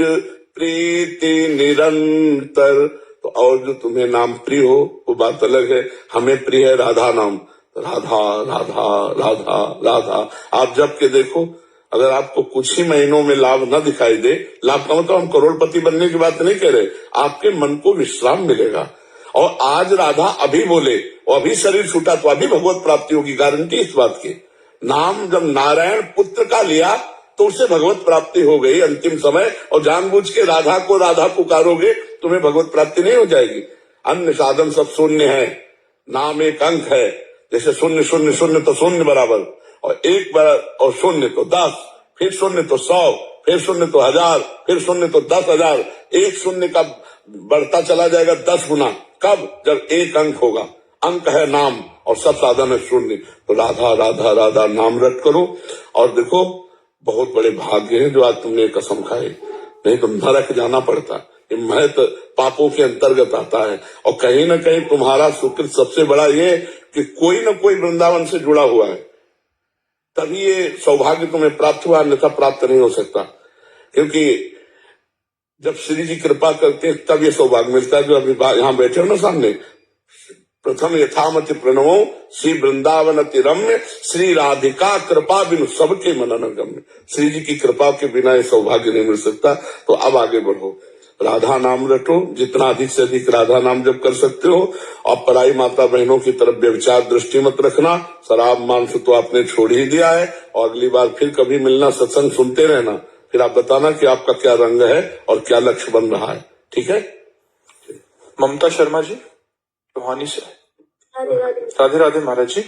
प्रीति निरंतर। तो और जो तुम्हें नाम प्रिय हो वो बात अलग है। हमें प्रिय है राधा नाम, राधा राधा राधा राधा। आप जब के देखो, अगर आपको कुछ ही महीनों में लाभ न दिखाई दे, लाभ का मतलब हम करोड़पति बनने की बात नहीं कह रहे, आपके मन को विश्राम मिलेगा। और आज राधा अभी बोले और अभी शरीर छूटा तो अभी भगवत प्राप्ति होगी, गारंटी इस बात की। नाम जब नारायण पुत्र का लिया तो उसे भगवत प्राप्ति हो गई अंतिम समय। और जानबूझ के राधा को राधा पुकारोगे तुम्हें भगवत प्राप्ति नहीं हो जाएगी। अन्य साधन सब शून्य है, नाम एक अंक है। जैसे शून्य शून्य शून्य तो शून्य बराबर, और एक बराबर और शून्य तो 10, फिर शून्य तो 100, फिर शून्य तो 1000, फिर शून्य तो 10,000। एक शून्य का बढ़ता चला जाएगा 10 गुना। कब? जब एक अंक होगा। अंक है नाम और सब साधन है शून्य। तो राधा राधा राधा नाम रट करो। और देखो बहुत बड़े भाग्य हैं जो आज तुमने कसम खाए। नहीं तो नरक जाना पड़ता। ये महत पापों के अंतर्गत आता है। और कहीं ना कहीं तुम्हारा सुकृत सबसे बड़ा ये कि कोई न कोई वृंदावन से जुड़ा हुआ है, तभी ये सौभाग्य तुम्हें प्राप्त हुआ, अन्यथा प्राप्त नहीं हो सकता। क्योंकि जब श्री जी कृपा करते हैं तब ये सौभाग्य मिलता है। जो अभी यहाँ बैठे हो ना सामने, प्रथम यथामति प्रणवो श्री वृंदावन रम्य श्री राधिका कृपा बिनु सबके मनन गम्य। श्री जी की कृपा के बिना ये सौभाग्य नहीं मिल सकता। तो अब आगे बढ़ो, राधा नाम रटो, जितना अधिक से अधिक राधा नाम जप कर सकते हो। और पराई माता बहनों की तरफ व्यभिचार दृष्टि मत रखना। शराब मांस तो आपने छोड़ ही दिया है, और अगली बार फिर कभी मिलना, सत्संग सुनते रहना, फिर आप बताना कि आपका क्या रंग है और क्या लक्ष्य बन रहा है। ठीक है। ममता शर्मा जी रोहानी से। राधे राधे महाराज जी।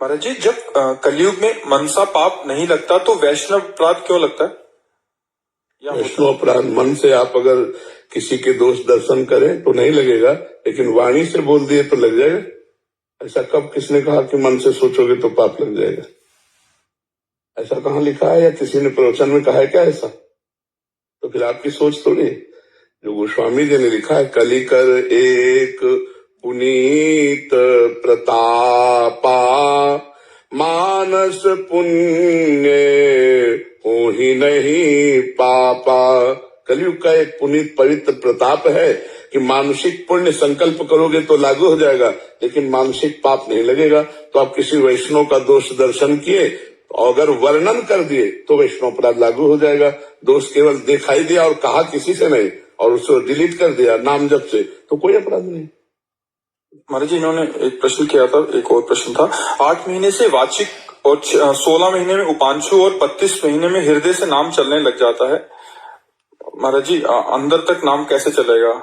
महाराज जी, जब कलयुग में मनसा पाप नहीं लगता तो वैष्णव अपराध क्यों लगता है? वैष्णव अपराध मन से आप अगर किसी के दोष दर्शन करें तो नहीं लगेगा, लेकिन वाणी से बोल दिए तो लग जाएगा। ऐसा कब किसने कहा कि मन से सोचोगे तो पाप लग जाएगा? ऐसा कहाँ लिखा है, या किसी ने प्रवचन में कहा है क्या ऐसा? तो फिर आपकी सोच थोड़ी है। जो गोस्वामी जी ने लिखा है, कली कर एक पुनीत प्रतापा मानस पुण्य हो ही नहीं पापा। कलयुग का एक पुनीत पवित्र प्रताप है कि मानसिक पुण्य संकल्प करोगे तो लागू हो जाएगा, लेकिन मानसिक पाप नहीं लगेगा। तो आप किसी वैष्णव का दोष दर्शन किए, अगर वर्णन कर दिए तो वैष्णव अपराध लागू हो जाएगा। दोष केवल दिखाई दिया और कहा किसी से नहीं, और उसको डिलीट कर दिया नाम जप से, तो कोई अपराध नहीं। महाराज जी, इन्होंने एक प्रश्न किया था, एक और प्रश्न था। 8 महीने से वाचिक और 16 महीने में उपांशु और 32 महीने में हृदय से नाम चलने लग जाता है। महाराज जी, अंदर तक नाम कैसे चलेगा?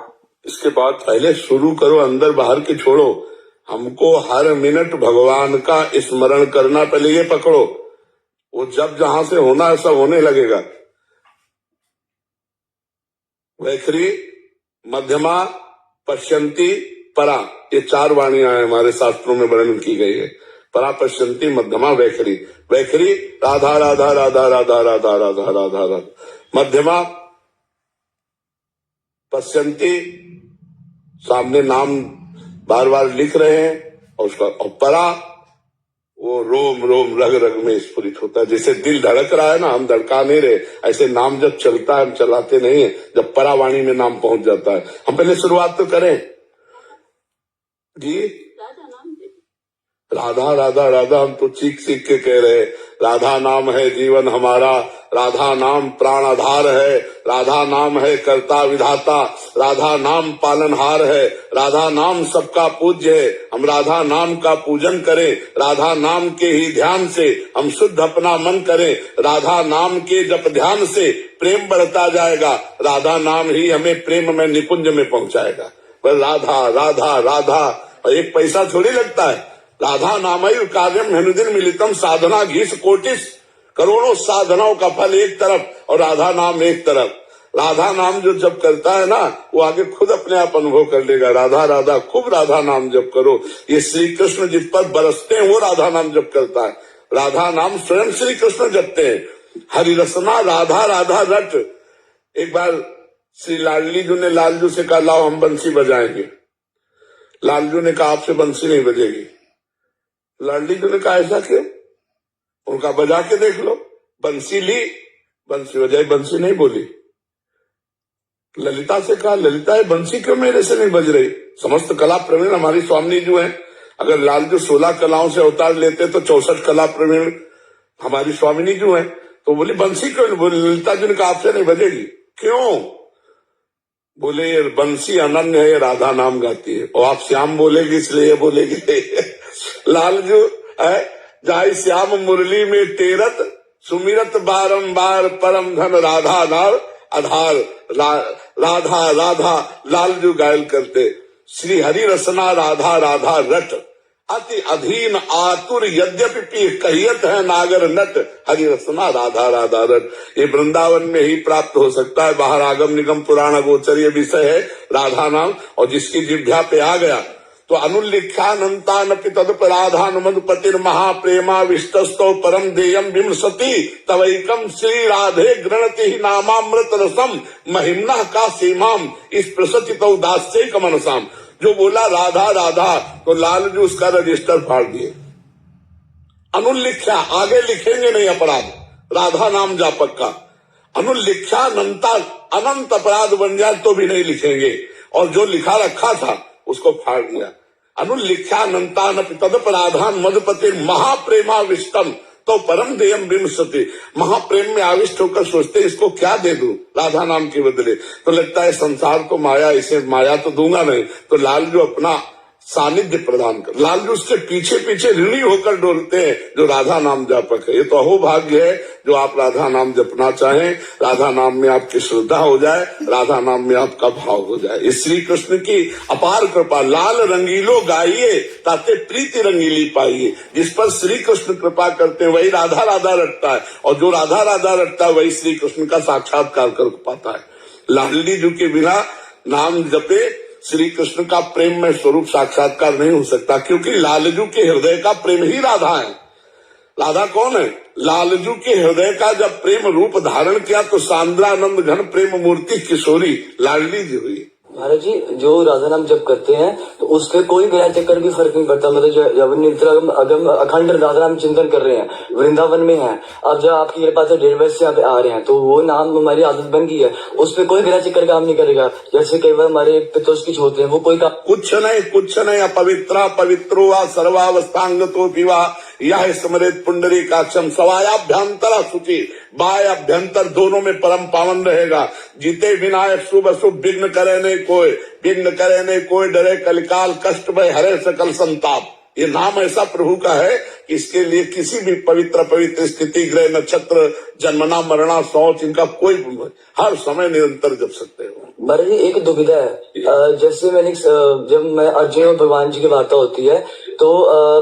इसके बाद पहले शुरू करो, अंदर बाहर के छोड़ो। हमको हर मिनट भगवान का स्मरण करना, पहले ये पकड़ो। वो जब जहां से होना है सब होने लगेगा। वैखरी, मध्यमा, पश्यंती, परा, ये 4 वाणियां हैं हमारे शास्त्रों में वर्णन की गई है। परा, पश्यंती, मध्यमा, वैखरी। वैखरी राधा राधा राधा राधा राधा राधा राधा राधा। मध्यमा पश्यंती, सामने नाम बार बार लिख रहे हैं, और उसका और परा, वो रोम रोम रग रग में स्फुरित होता है। जैसे दिल धड़क रहा है ना, हम धड़का नहीं रहे, ऐसे नाम जब चलता है, हम चलाते नहीं है। जब परावाणी में नाम पहुंच जाता है, हम पहले शुरुआत तो करें जी। राधा राधा राधा, हम तो चीख चीख के कह रहे, राधा नाम है जीवन हमारा, राधा नाम प्राण आधार है, राधा नाम है कर्ता विधाता, राधा नाम पालनहार है, राधा नाम सबका पूज्य है। हम राधा नाम का पूजन करें, राधा नाम के ही ध्यान से हम शुद्ध अपना मन करें। राधा नाम के जप ध्यान से प्रेम बढ़ता जाएगा। राधा नाम ही हमें प्रेम में निकुंज में पहुंचाएगा। पर राधा राधा राधा, और एक पैसा थोड़ी लगता है। राधा नाम कार्यम अनुदिन मिलितम साधना घीस कोटिस, करोड़ों साधनाओं का फल एक तरफ और राधा नाम एक तरफ। राधा नाम जो जप करता है ना, वो आगे खुद अपने आप अनुभव कर लेगा। राधा राधा, खूब राधा नाम जप करो। ये श्री कृष्ण जिस पर बरसते हैं वो राधा नाम जप करता है। राधा नाम स्वयं श्री कृष्ण जपते हैं। हरि रसना राधा राधा रट। एक बार श्री लाडली जी ने लालजू से कहा, लाओ हम बंसी बजाएंगे। लालजू ने कहा, आपसे बंसी नहीं बजेगी। लाडली जी ने कहा, ऐसा क्यों? उनका बजा के देख लो। बंसी ली, बंसी बजाई, बंसी नहीं बोली। ललिता से कहा, ललिता ये बंसी क्यों मेरे से नहीं बज रही? समस्त कला प्रवीण हमारी स्वामी जी हैं। अगर लालजू 16 कलाओं से अवतार लेते तो 64 कला प्रवीण हमारी स्वामिनी जी हैं। तो बोली बंसी क्यों नहीं बोली? ललिता जी ने कहा, आपसे नहीं बजेगी। क्यों? बोले ये बंसी अनन्य है, ये राधा नाम गाती है, और आप श्याम बोलेगी इसलिए बोलेगी। लालजू है जाय श्याम मुरली में तेरत, सुमिरत बारंबार परम धन राधा नाम आधार। राधा राधा लालजू गायल करते। श्री हरि रसना राधा राधा रट, अति अधीन आतुर यद्यपि कहियत है नागर नट, हरि रसना राधा राधा रट। ये वृंदावन में ही प्राप्त हो सकता है। बाहर आगम निगम पुराण गोचर ये विषय है राधा नाम। और जिसकी जिह्वा पे आ गया तो अनुल्लिख्यानंतानपि तदपराधान मधुपतिर महाप्रेमा विष्टस्तो परम देयम विमसति तवैकम श्री राधे गृणति ही नामामृत रसम महिम्ना का सीमाम इस प्रसति तो दास्य कमनसाम। जो बोला राधा राधा तो लाल जी उसका रजिस्टर फाड़ दिए। अनुल्लिख्या आगे लिखेंगे नहीं अपराध, राधा नाम जापक का अनुल्लिख्यानंता अनंत अपराध बन जाए तो भी नहीं लिखेंगे, और जो लिखा रखा था उसको फाड़ दिया। अनुल्लिख्यानंतान तदपराधान मधुपति महाप्रेमा विष्टम तो परम देयम विमसति। महाप्रेम में आविष्ट होकर सोचते इसको क्या दे दूं राधा नाम के बदले, तो लगता है संसार को माया, इसे माया तो दूंगा नहीं, तो लाल जो अपना सानिध्य प्रदान कर, लाल जी उसके पीछे पीछे ऋणी होकर डोलते हैं जो राधा नाम जापक है। ये तो अहोभाग्य है जो आप राधा नाम जपना चाहें, राधा नाम में आपकी श्रद्धा हो जाए, राधा नाम में आपका भाव हो जाए। इस श्री कृष्ण की अपार कृपा। लाल रंगीलो गाइए ताते प्रीति रंगीली पाइए। जिस पर श्री कृष्ण कृपा करते हैं वही राधा राधा रटता है, और जो राधा राधा रटता है वही श्री कृष्ण का साक्षात्कार कर पाता है। लाडली जी के बिना नाम जपे श्री कृष्ण का प्रेम में स्वरूप साक्षात्कार नहीं हो सकता, क्योंकि लालजू के हृदय का प्रेम ही राधा है। राधा कौन है? लालजू के हृदय का जब प्रेम रूप धारण किया तो सांद्रानंद घन प्रेम मूर्ति किशोरी लाडली जी हुई। महाराज जी जो राधा नाम जब करते हैं तो उसके कोई ग्रह चक्कर भी फर्क नहीं पड़ता। मतलब जब नित्य अगम अखंड राधा नाम चिंतन कर रहे हैं, वृंदावन में हैं, अब जब आपकी कृपा से 1.5 वर्ष से यहाँ पे आ रहे हैं तो वो नाम हमारी आदत बन गई है, उस पर कोई ग्रह चक्कर काम नहीं करेगा। जैसे कई बार हमारे पितृष्किच होते हैं वो कोई कुछ नहीं अपवित्रा पवित्रो वा सर्वावस्थांग तो पिवा यह स्मृत पुंडरी काक्षम सवायाभ्यंतरा सुचि। बाय अभ्यंतर दोनों में परम पावन रहेगा। जीते विनायक शुभ अशुभ विघ्न करे नहीं कोई, विघ्न करे नहीं कोई, डरे कलिकाल कष्ट भय हरे सकल संताप। ये नाम ऐसा प्रभु का है कि इसके लिए किसी भी पवित्र स्थिति ग्रह नक्षत्र जन्मना मरना शौच इनका कोई हर समय निरंतर जप सकते हो। महाराज जी एक दुविधा है, जैसे मैंने जब मैं अर्जुन और भगवान जी की वार्ता होती है तो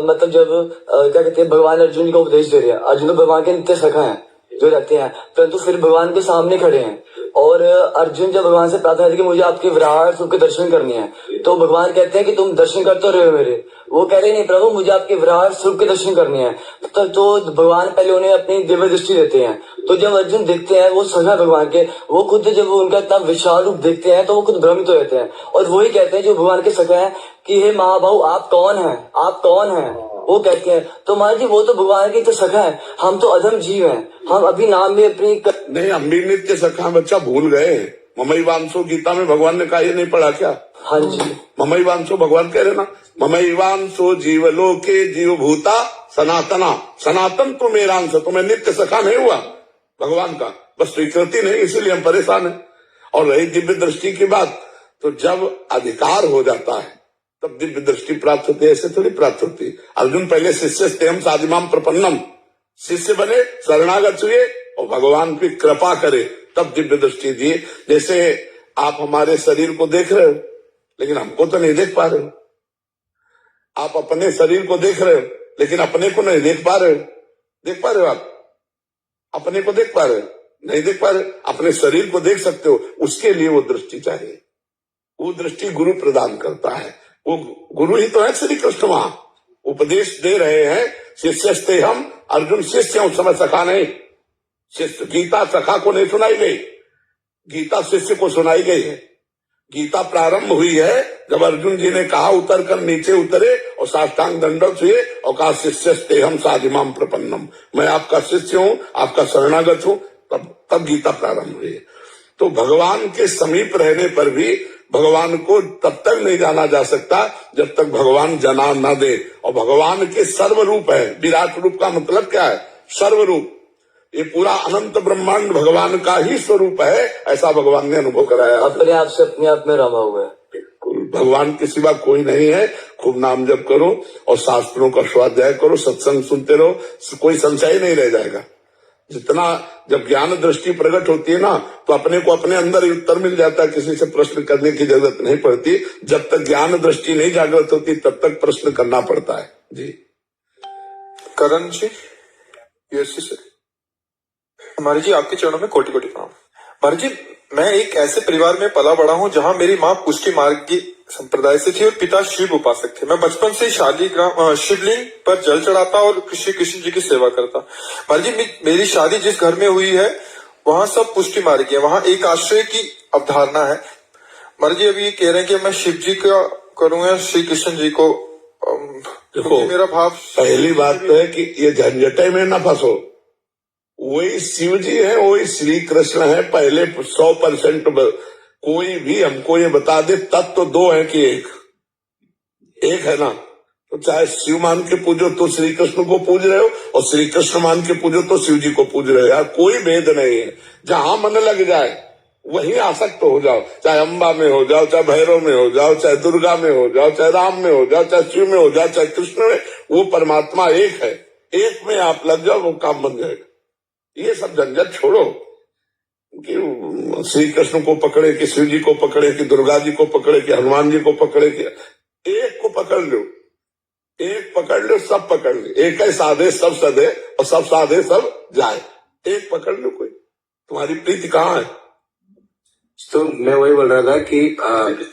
मतलब जब क्या कहते हैं भगवान अर्जुन को उपदेश दे रहे हैं, अर्जुन तो भगवान के नित्य सखा हैं जो रहते हैं, परंतु फिर भगवान के सामने खड़े हैं और अर्जुन जब भगवान से प्रार्थना करते कि मुझे आपके विराट रूप के दर्शन करने हैं, तो भगवान कहते हैं कि तुम दर्शन कर तो रहे हो मेरे, वो कह रहे नहीं प्रभु मुझे आपके विराट स्वरूप के दर्शन करने हैं। तो भगवान पहले उन्हें अपनी दिव्य दृष्टि देते हैं, तो जब अर्जुन देखते हैं वो सगा भगवान के, वो खुद जब वो उनका इतना विशाल रूप देखते हैं तो वो खुद भ्रमित हो जाते हैं और वही कहते हैं जो भगवान के सगा है कि हे महाभाऊ आप कौन है, आप कौन है, वो कहते हैं। तो महाराज जी वो तो भगवान की तो सखा है, हम तो अधम जीव हैं, हम अभी नाम में अपनी नहीं हम भी नित्य सखा बच्चा भूल गए। ममई वांसो गीता में भगवान ने कहा ये नहीं पढ़ा क्या? हाँ जी ममई वांसो भगवान कह रहे ना, ममई वांसो जीवलोके जीव भूता सनातना, सनातन तो मेरा अंश। तो मैं नित्य सखा नहीं हुआ भगवान का, बस स्वीकृति नहीं, इसीलिए हम परेशान हैं। और रही दिव्य दृष्टि की बात, तो जब अधिकार हो जाता है तब दिव्य दृष्टि प्राप्त होती है, ऐसे थोड़ी प्राप्त होती है। अर्जुन पहले शिष्य तेम साधिमाम प्रपन्नम, शिष्य बने शरणागत हुए और भगवान की कृपा करे तब दिव्य दृष्टि दिए। जैसे आप हमारे शरीर को देख रहे हो लेकिन हमको तो नहीं देख पा रहे हो, आप अपने शरीर को देख रहे हो लेकिन अपने को नहीं देख पा रहे हो। देख पा रहे हो आप अपने को? देख पा रहे हो? नहीं देख पा रहे। अपने शरीर को देख सकते हो, उसके लिए वो दृष्टि चाहिए। वो दृष्टि गुरु प्रदान करता है, वो गुरु ही तो है श्री कृष्ण। वहां उपदेश दे रहे हैं शिष्यस्ते हम, अर्जुन शिष्य उस समय सखा नहीं। शिष्य गीता सखा को नहीं सुनाई गई, गीता शिष्य को सुनाई गई है। गीता प्रारंभ हुई है जब अर्जुन जी ने कहा उतर कर नीचे उतरे और साष्टांग दंडवत हुए और कहा शिष्यस्ते हम साधिमाम प्रपन्नम, मैं आपका शिष्य हूँ, आपका शरणागत हूँ। तब गीता प्रारंभ हुई है। तो भगवान के समीप रहने पर भी भगवान को तब तक नहीं जाना जा सकता जब तक भगवान जना न दे। और भगवान के सर्वरूप है। विराट रूप का मतलब क्या है? सर्वरूप। ये पूरा अनंत ब्रह्मांड भगवान का ही स्वरूप है, ऐसा भगवान ने अनुभव कराया। अपने आप से अपने आप में रमा हुआ है। भगवान के सिवा कोई नहीं है। खूब नाम जप करो और शास्त्रों का स्वाध्याय करो, सत्संग सुनते रहो, कोई संशय नहीं रह जाएगा। जितना जब ज्ञान दृष्टि प्रकट होती है ना तो अपने को अपने अंदर उत्तर मिल जाता है, किसी से प्रश्न करने की जरूरत नहीं पड़ती। जब तक ज्ञान दृष्टि नहीं जागृत होती तब तक प्रश्न करना पड़ता है। जी करण जी, यूएससी से हमारे जी आपके चरणों में कोटि कोटि प्रणाम। महाराज जी मैं एक ऐसे परिवार में पला बड़ा हूँ जहाँ मेरी माँ पुष्टि मार्ग की संप्रदाय से थी और पिता शिव उपासक थे। मैं बचपन से शालीग्राम शिवलिंग पर जल चढ़ाता और श्री कृष्ण जी की सेवा करता। महाराज जी, मेरी शादी जिस घर में हुई है वहां सब पुष्टि मार्ग है, वहां एक आश्रय की अवधारणा है। महाराज जी अभी ये कह रहे हैं कि मैं शिव जी का करूंगा, श्री कृष्ण जी को। देखो, मेरा भाव पहली बात तो है कि ये झंझटे में ना फंसो। वही शिव जी है, वही श्री कृष्ण है। पहले 100% कोई भी हमको ये बता दे तत्व तो दो है कि एक है ना। तो चाहे शिव मान के पूजो तो श्री कृष्ण को पूज रहे हो, और श्री कृष्ण मान के पूजो तो शिव जी को पूज रहे हो। यार कोई भेद नहीं है। जहां मन लग जाए वहीं आसक्त हो जाओ। चाहे अम्बा में हो जाओ, चाहे भैरव में हो जाओ, चाहे दुर्गा में हो जाओ, चाहे राम में हो जाओ, चाहे शिव में हो जाओ, चाहे कृष्ण में, वो परमात्मा एक है। एक में आप लग जाओ, वो काम बन जाएगा। ये सब झंझट छोड़ो कि श्री कृष्ण को पकड़े कि शिव जी को पकड़े कि दुर्गा जी को पकड़े कि हनुमान जी को पकड़े कि एक को पकड़ लो। एक पकड़ लो, सब पकड़ लो। एक है साधे सब सदे, और सब साधे सब जाए। एक पकड़ लो। कोई तुम्हारी प्रीति कहाँ है? तो मैं वही बोल रहा था कि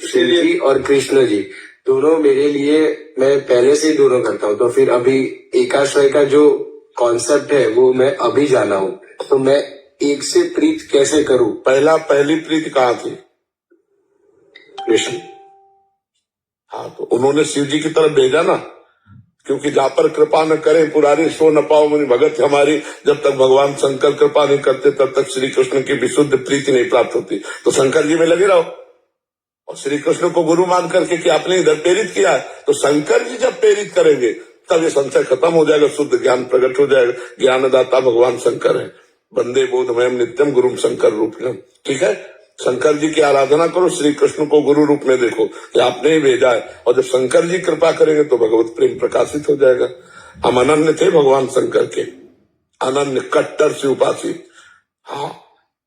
शिव जी और कृष्ण जी दोनों मेरे लिए, मैं पहले से ही दोनों करता हूँ। तो फिर अभी एकाश्रय का जो कॉन्सेप्ट है वो मैं अभी जाना हूँ, तो मैं एक से प्रीत कैसे करूँ? पहली प्रीति कहाँ थी? कृष्ण। हाँ, तो उन्होंने शिव जी की तरफ भेजा ना, क्योंकि जहाँ पर कृपा न करे पुरारी सो न पाओ मुनि भगत हमारी। जब तक भगवान शंकर कृपा नहीं करते तब तक श्री कृष्ण की विशुद्ध प्रीति नहीं प्राप्त होती। तो शंकर जी में लगे रहो, और श्री कृष्ण को गुरु मान करके कि आपने इधर प्रेरित किया है, तो शंकर जी जब प्रेरित करेंगे तब ये संशय खत्म हो जाएगा, शुद्ध ज्ञान प्रकट हो जाएगा। ज्ञानदाता भगवान शंकर है। वंदे बोधमयम नित्यम गुरुम शंकर रूपम। ठीक है, शंकर जी की आराधना करो, श्री कृष्ण को गुरु रूप में देखो कि आपने ही भेजा है। और जब शंकर जी कृपा करेंगे तो भगवत प्रेम प्रकाशित हो जाएगा। हम अनन्य थे भगवान शंकर के, अनन्य कट्टर से उपासी। हाँ,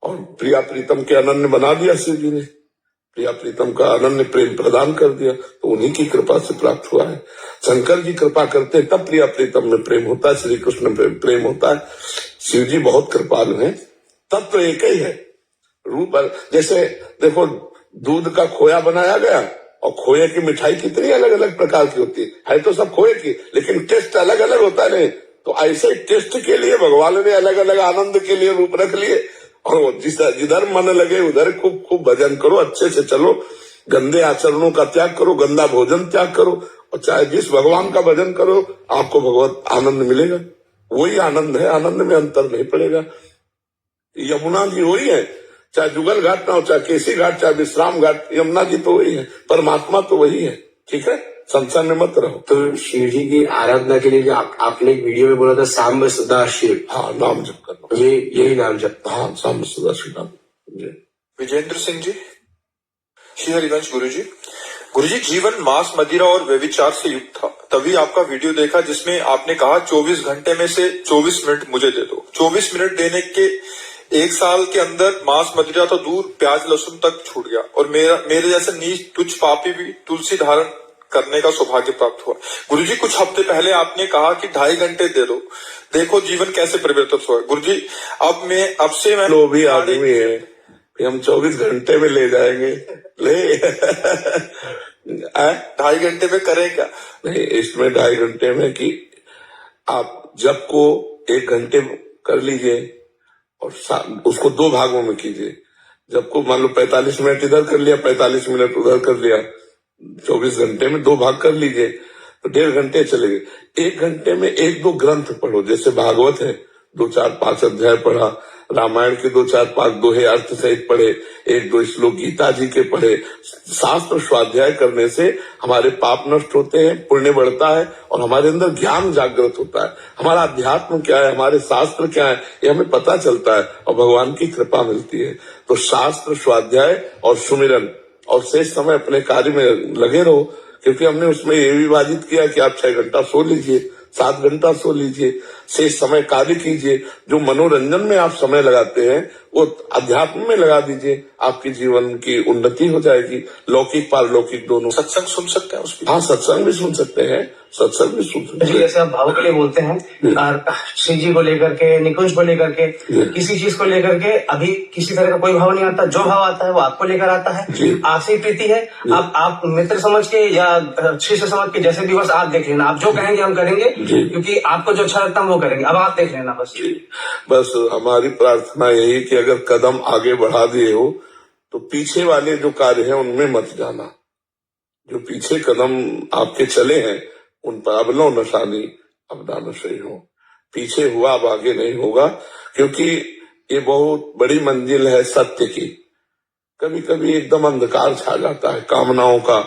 और प्रिया प्रीतम के अनन्य बना दिया शिव जी ने। प्रिया प्रीतम का अनन्य प्रेम प्रदान कर दिया, तो उन्हीं की कृपा से प्राप्त हुआ है। शंकर जी कृपा करते तब प्रिया प्रीतम में प्रेम होता है, श्री कृष्ण में प्रेम होता है। शिव जी बहुत कृपालु हैं। तब तो एक ही है रूप। जैसे देखो, दूध का खोया बनाया गया, और खोए की मिठाई कितनी अलग अलग प्रकार की होती है तो सब खोए की, लेकिन टेस्ट अलग अलग होता है। तो ऐसे टेस्ट के लिए भगवान ने अलग अलग आनंद के लिए रूप रख लिए। और जिधर मन लगे उधर खूब खूब भजन करो, अच्छे से चलो, गंदे आचरणों का त्याग करो, गंदा भोजन त्याग करो, और चाहे जिस भगवान का भजन करो आपको भगवत आनंद मिलेगा। वही आनंद है, आनंद में अंतर नहीं पड़ेगा। यमुना जी वही है, चाहे जुगल घाट ना हो, चाहे केसी घाट, चाहे विश्राम घाट, यमुना जी तो वही है, परमात्मा तो वही है। ठीक है, संसार में मत रहो। तो शिव जी की आराधना के लिए जो आपने एक वीडियो में बोला था सांब सदा शिव, हाँ, नाम जप करना, यही नाम जप। हाँ, सांब सदा शिव नाम। विजेंद्र सिंह जी, श्री हरिवंश गुरुजी, जीवन मांस मदिरा और व्यभिचार से युक्त था। तभी आपका वीडियो देखा जिसमें आपने कहा 24 घंटे में से 24 मिनट मुझे दे दो। 24 मिनट देने के 1 साल के अंदर मांस मदिरा तो दूर, प्याज लहसुन तक छूट गया, और मेरे जैसे नीच तुच्छ पापी भी तुलसी धारण करने का सौभाग्य प्राप्त हुआ। गुरुजी, कुछ हफ्ते पहले आपने कहा कि 2.5 घंटे दे दो, देखो जीवन कैसे परिवर्तित हुआ। गुरुजी, अब से मैं लोभी आदमी है कि हम 24 घंटे में ले जाएंगे। ले 2.5 घंटे में करें क्या? नहीं, इसमें 2.5 घंटे में कि आप जब को 1 घंटे कर लीजिए, और उसको 2 भागों में कीजिए। जब को मान लो 45 मिनट इधर कर लिया, 45 मिनट उधर कर लिया, 24 घंटे में 2 भाग कर लीजिए, तो 1.5 घंटे चले गए। 1 घंटे में 1-2 ग्रंथ पढ़ो, जैसे भागवत है 2-4-5 अध्याय पढ़ा, रामायण के 2-4-5 दोहे अर्थ सहित पढ़े, 1-2 श्लोक गीता जी के पढ़े। शास्त्र स्वाध्याय करने से हमारे पाप नष्ट होते हैं, पुण्य बढ़ता है, और हमारे अंदर ज्ञान जागृत होता है। हमारा अध्यात्म क्या है, हमारे शास्त्र क्या है, ये हमें पता चलता है, और भगवान की कृपा मिलती है। तो शास्त्र स्वाध्याय और सुमिरन, और शेष समय अपने कार्य में लगे रहो, क्योंकि हमने उसमें ये विभाजित किया कि आप 6 घंटा सो लीजिए, 7 घंटा सो लीजिए। से समय कार्य कीजिए। जो मनोरंजन में आप समय लगाते हैं वो अध्यात्म में लगा दीजिए, आपके जीवन की उन्नति हो जाएगी, लौकिक पारलौकिक दोनों। सत्संग सुन सकते हैं उसकी? हाँ, सत्संग भी सुन सकते हैं, सत्संग भी सुन सकते जी, हैं। जैसे आप भाव के लिए बोलते हैं और श्री जी को लेकर के, निकुंज को लेकर के, किसी चीज को लेकर के अभी किसी तरह का कोई भाव नहीं आता, जो भाव आता है वो आपको लेकर आता है, आपसे प्रीति है। अब आप मित्र समझ के या शिष्य समझ के जैसे भी बस आप देख लेना, आप जो कहेंगे हम करेंगे, क्योंकि आपको जो अच्छा लगता है वो करेंगे। अब आप देख लेना बस। बस हमारी प्रार्थना यही कि अगर कदम आगे बढ़ा दिए हो तो पीछे वाले जो कार्य है उनमें मत जाना। जो पीछे कदम आपके चले हैं उन पर अबलो नशानी अबदा नशे हो। पीछे हुआ अब आगे नहीं होगा, क्योंकि ये बहुत बड़ी मंजिल है सत्य की। कभी कभी एकदम अंधकार छा जाता है कामनाओं का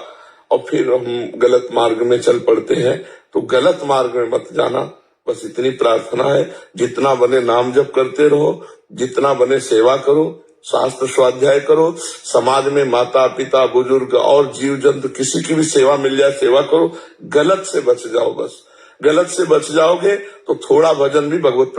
और फिर हम गलत मार्ग में चल पड़ते हैं। तो गलत मार्ग में मत जाना, बस इतनी प्रार्थना है। जितना बने नाम जप करते रहो, जितना बने सेवा करो, शास्त्र स्वाध्याय करो, समाज में माता पिता बुजुर्ग और जीव जंतु किसी की भी सेवा मिल जाए सेवा करो। गलत से बच जाओ, बस गलत से बच जाओगे तो थोड़ा भजन भी भगवत